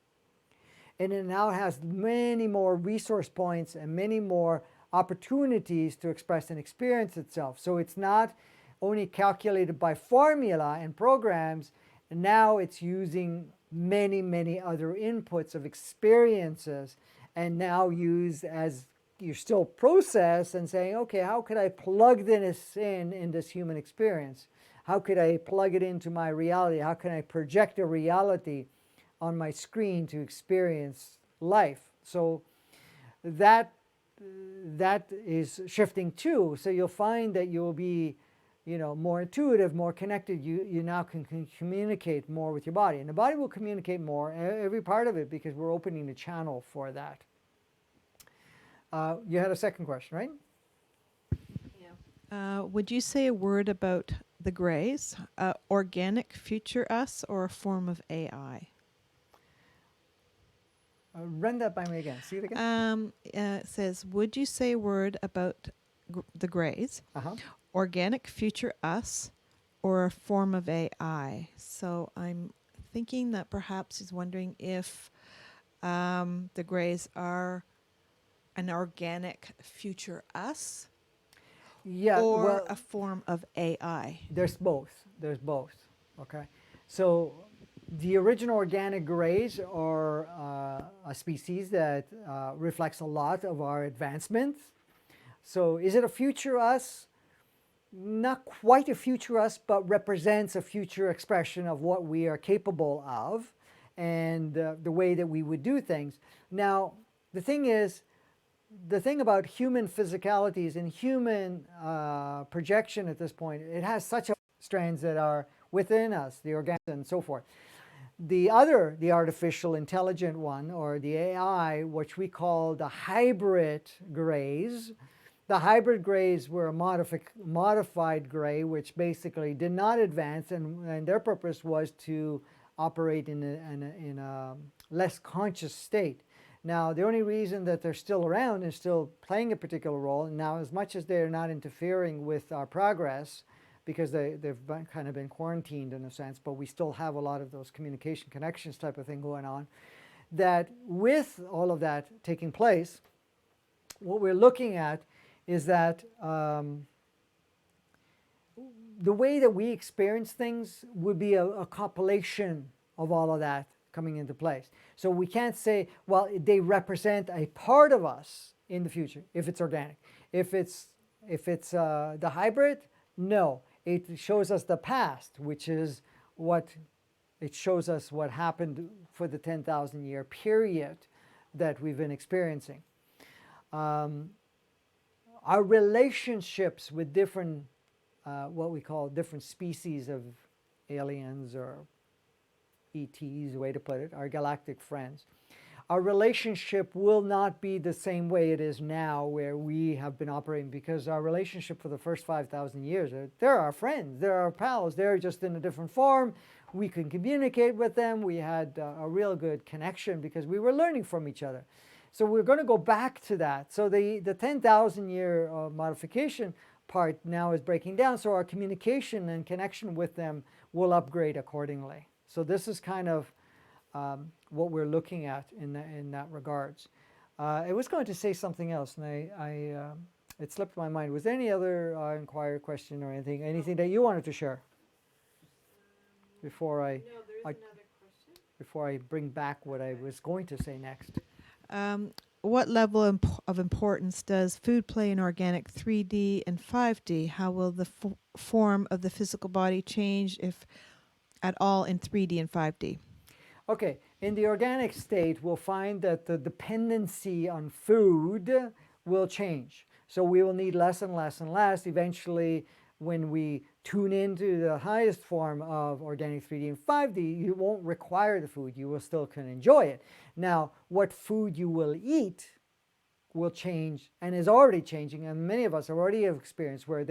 And it now has many more resource points and many more opportunities to express and experience itself. So it's not only calculated by formula and programs, and now it's using many, many other inputs of experiences, and now used as you still process and saying, okay, how could I plug this in this human experience? How could I plug it into my reality? How can I project a reality on my screen to experience life? So that is shifting too. So you'll find that you'll be, more intuitive, more connected. You now can communicate more with your body, and the body will communicate more, every part of it, because we're opening the channel for that. You had a second question, right? Would you say a word about the Greys? Organic future us or a form of AI? Run that by me again. See it again? It says, would you say a word about the Greys? Uh-huh. Organic future us or a form of AI? So I'm thinking that perhaps he's wondering if the Greys are an organic future us, Yeah, or well, a form of AI. there's both. There's both. Okay. So the original organic Greys are a species that reflects a lot of our advancements. So is it a future us? Not quite a future us, but represents a future expression of what we are capable of and the way that we would do things. Now, the thing is, the thing about human physicalities and human projection at this point, it has such strands that are within us, the organic and so forth. The artificial intelligent one, or the AI, which we call the hybrid Greys. The hybrid Greys were a modified Grey, which basically did not advance, and their purpose was to operate in a less conscious state. Now, the only reason that they're still around and still playing a particular role, now as much as they're not interfering with our progress, because they've kind of been quarantined in a sense, but we still have a lot of those communication connections type of thing going on, that with all of that taking place, what we're looking at is that the way that we experience things would be a compilation of all of that coming into place. So we can't say, well, they represent a part of us in the future if it's organic. If it's the hybrid, no. It shows us the past, which is it shows us what happened for the 10,000 year period that we've been experiencing. Our relationships with different, what we call different species of aliens or ETs, way to put it, our galactic friends. our relationship will not be the same way it is now, where we have been operating, because our relationship for the first 5,000 years, they're our friends, they're our pals, they're just in a different form. We can communicate with them. We had a real good connection because we were learning from each other. So we're going to go back to that. So the 10,000 year modification part now is breaking down. So our communication and connection with them will upgrade accordingly. So this is kind of what we're looking at in that regards. I was going to say something else, and it slipped my mind. Was there any other inquiry, question, or anything that you wanted to share before I No, there is I- another question. before I bring back what I was going to say next? What level of importance does food play in organic 3D and 5D? How will the form of the physical body change, if at all, in 3D and 5D? Okay, in the organic state, we'll find that the dependency on food will change. So we will need less and less and less. Eventually, when we tune into the highest form of organic 3D and 5D, you won't require the food. You will still can enjoy it. Now, what food you will eat will change and is already changing, and many of us already have experienced where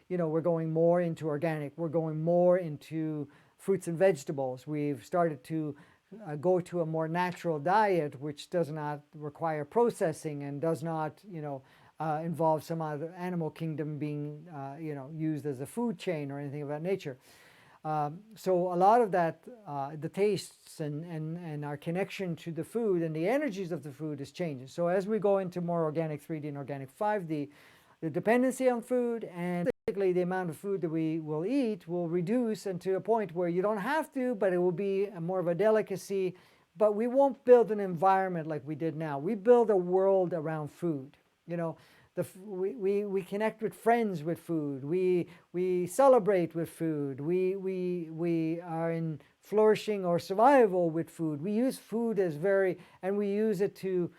we're going more into organic, we're going more into fruits and vegetables. We've started to go to a more natural diet, which does not require processing and does not, involve some other animal kingdom being, used as a food chain or anything of that nature. So a lot of that, the tastes and our connection to the food and the energies of the food is changing. So as we go into more organic 3D and organic 5D, the dependency on food and basically the amount of food that we will eat will reduce, and to a point where you don't have to, but it will be more of a delicacy. But we won't build an environment like we did now. We build a world around food. We connect with friends with food. We celebrate with food. We are in flourishing or survival with food. We use food and we use it to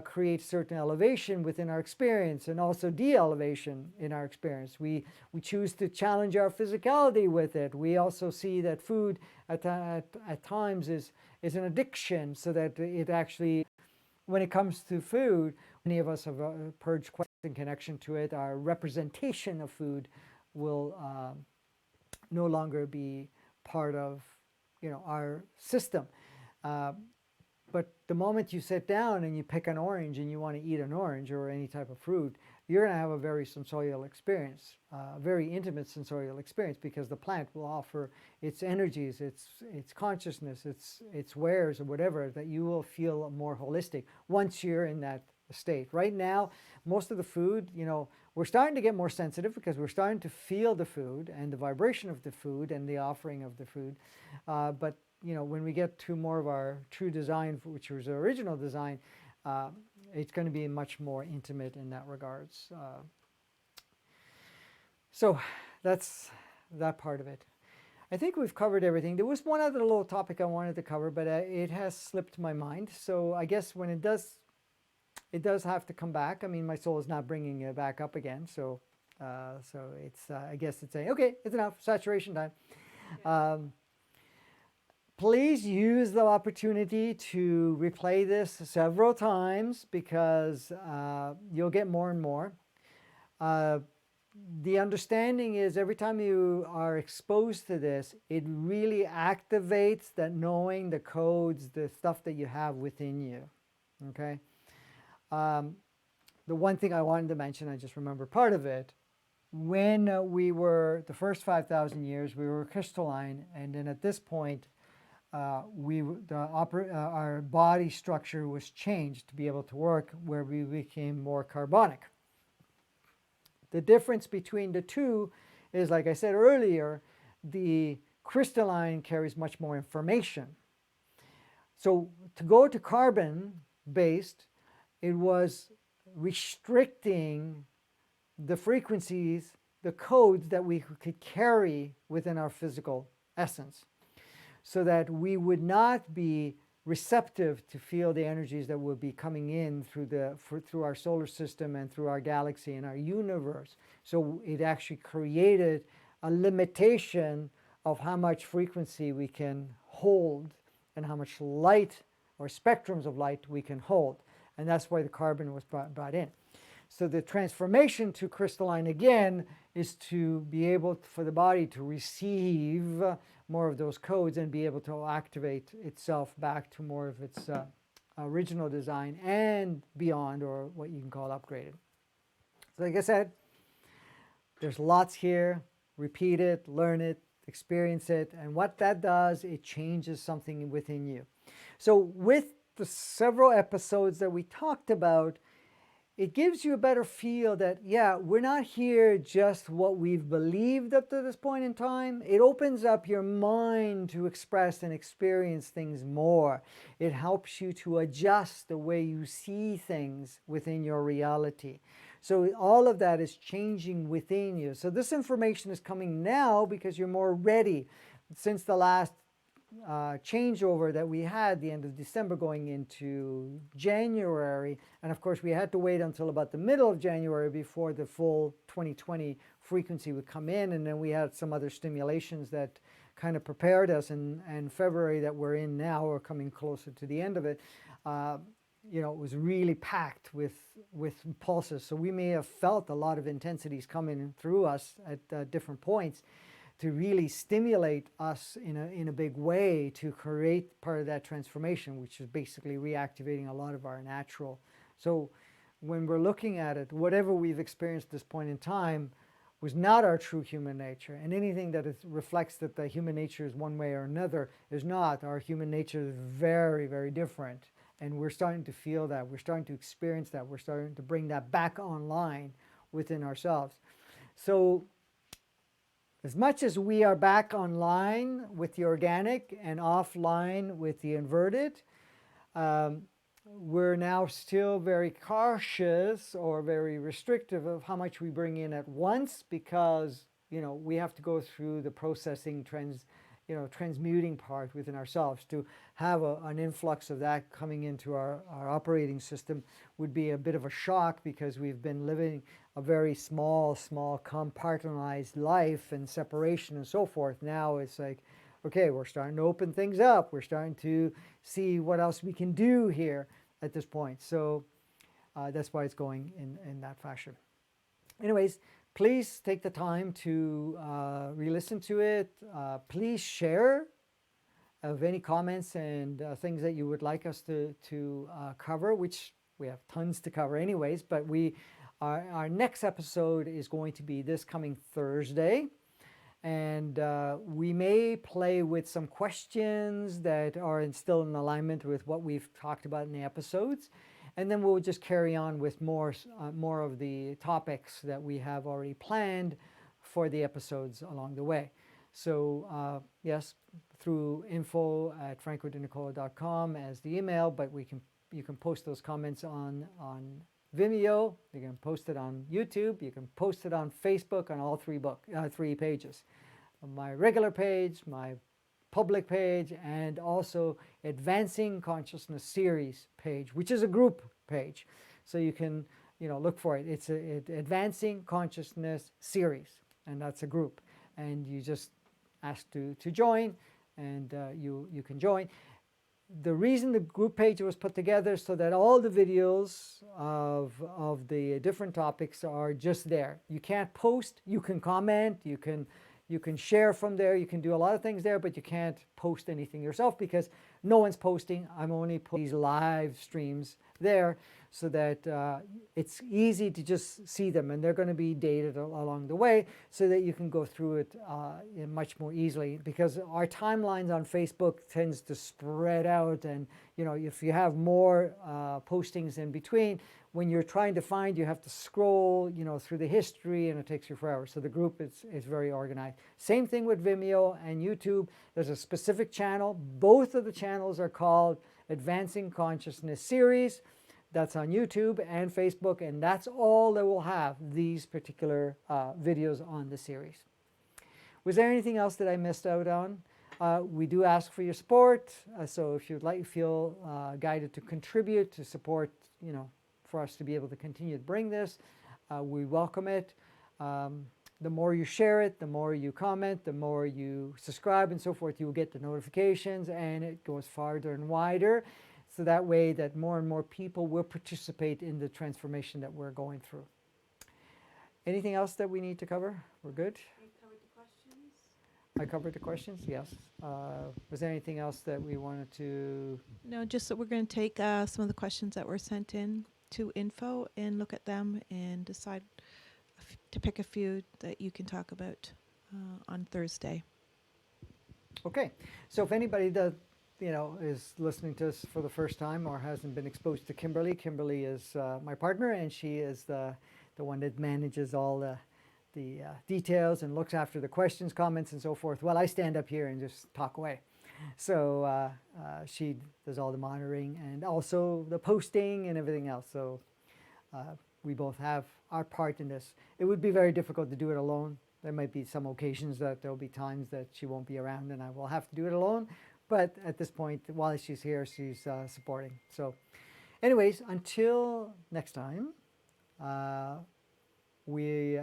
create certain elevation within our experience, and also de-elevation in our experience. We choose to challenge our physicality with it. We also see that food at times is an addiction, so that it actually, when it comes to food, many of us have purged quite in connection to it. Our representation of food will no longer be part of our system. But the moment you sit down and you pick an orange and you want to eat an orange or any type of fruit, you're going to have a very sensorial experience, a very intimate sensorial experience, because the plant will offer its energies, its consciousness, its wares or whatever, that you will feel more holistic once you're in that state. Right now, most of the food, we're starting to get more sensitive because we're starting to feel the food and the vibration of the food and the offering of the food. But when we get to more of our true design, which was the original design, it's going to be much more intimate in that regards. So that's that part of it. I think we've covered everything. There was one other little topic I wanted to cover, but it has slipped my mind. So I guess when it does have to come back. I mean, my soul is not bringing it back up again. So it's I guess it's saying, okay, it's enough, saturation time. Please use the opportunity to replay this several times, because you'll get more and more. The understanding is every time you are exposed to this, it really activates that knowing, the codes, the stuff that you have within you. Okay? The one thing I wanted to mention, I just remember part of it. When we were, the first 5,000 years, we were crystalline, and then at this point, our body structure was changed to be able to work, where we became more carbonic. The difference between the two is, like I said earlier, the crystalline carries much more information. So to go to carbon-based, it was restricting the frequencies, the codes that we could carry within our physical essence, so that we would not be receptive to feel the energies that would be coming in through our solar system and through our galaxy and our universe. So it actually created a limitation of how much frequency we can hold and how much light or spectrums of light we can hold. And that's why the carbon was brought in. So the transformation to crystalline again is to be able for the body to receive more of those codes and be able to activate itself back to more of its original design and beyond, or what you can call upgraded. So like I said, there's lots here. Repeat it, learn it, experience it, and what that does, it changes something within you. So with the several episodes that we talked about, it gives you a better feel that, yeah, we're not here just what we've believed up to this point in time. It opens up your mind to express and experience things more. It helps you to adjust the way you see things within your reality. So all of that is changing within you. So this information is coming now because you're more ready. Since the last changeover that we had the end of December going into January, and of course we had to wait until about the middle of January before the full 2020 frequency would come in, and then we had some other stimulations that kind of prepared us, and February that we're in now, or coming closer to the end of it, you know, it was really packed with pulses. So we may have felt a lot of intensities coming through us at different points to really stimulate us in a big way to create part of that transformation, which is basically reactivating a lot of our natural. So when we're looking at it, whatever we've experienced at this point in time was not our true human nature. And anything that reflects that the human nature is one way or another is not. Our human nature is very, very different. And we're starting to feel that. We're starting to experience that. We're starting to bring that back online within ourselves. So as much as we are back online with the organic and offline with the inverted, we're now still very cautious or very restrictive of how much we bring in at once, because, you know, we have to go through the processing transmuting part within ourselves. To have an influx of that coming into our operating system would be a bit of a shock, because we've been living a very small compartmentalized life and separation and so forth. Now it's like, okay, we're starting to open things up. We're starting to see what else we can do here at this point. So that's why it's going in that fashion. Anyways, please take the time to re-listen to it. Please share of any comments and things that you would like us to cover, which we have tons to cover anyways, but our next episode is going to be this coming Thursday. And we may play with some questions that are still in alignment with what we've talked about in the episodes. And then we'll just carry on with more of the topics that we have already planned for the episodes along the way. So yes, through info@francodenicola.com as the email, but you can post those comments on Vimeo. You can post it on YouTube. You can post it on Facebook on all three pages. My regular page, my public page, and also Advancing Consciousness Series page, which is a group page. So you can, look for it. It's Advancing Consciousness Series, and that's a group. And you just ask to join, and you can join. The reason the group page was put together so that all the videos of the different topics are just there. You can't post, you can comment, you can share from there, you can do a lot of things there, but you can't post anything yourself because no one's posting. I'm only putting these live streams there so that it's easy to just see them, and they're going to be dated along the way so that you can go through it much more easily, because our timelines on Facebook tends to spread out, and if you have more postings in between, when you're trying to find, you have to scroll through the history, and it takes you forever. So the group is very organized. Same thing with Vimeo and YouTube. There's a specific channel. Both of the channels are called Advancing Consciousness Series. That's on YouTube and Facebook, and that's all that will have these particular videos on the series. Was there anything else that I missed out on? We do ask for your support, so if you'd feel guided to contribute, to support, for us to be able to continue to bring this, we welcome it. The more you share it, the more you comment, the more you subscribe and so forth, you will get the notifications, and it goes farther and wider. so that way that more and more people will participate in the transformation that we're going through. Anything else that we need to cover? We're good? You covered the questions. I covered the questions, yes. Was there anything else that we wanted to? No, just that we're going to take some of the questions that were sent in to info and look at them and decide to pick a few that you can talk about on Thursday. Okay, so if anybody does, is listening to us for the first time or hasn't been exposed to Kimberly, Kimberly is my partner, and she is the one that manages all the details and looks after the questions, comments, and so forth. Well, I stand up here and just talk away. So she does all the monitoring and also the posting and everything else. So we both have our part in this. It would be very difficult to do it alone. There might be some occasions that there'll be times that she won't be around and I will have to do it alone. But at this point, while she's here, she's supporting. So anyways, until next time, we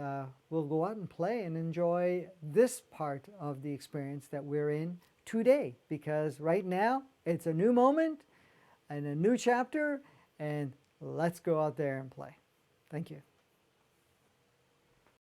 will go out and play and enjoy this part of the experience that we're in today. Because right now, it's a new moment and a new chapter, and let's go out there and play. Thank you.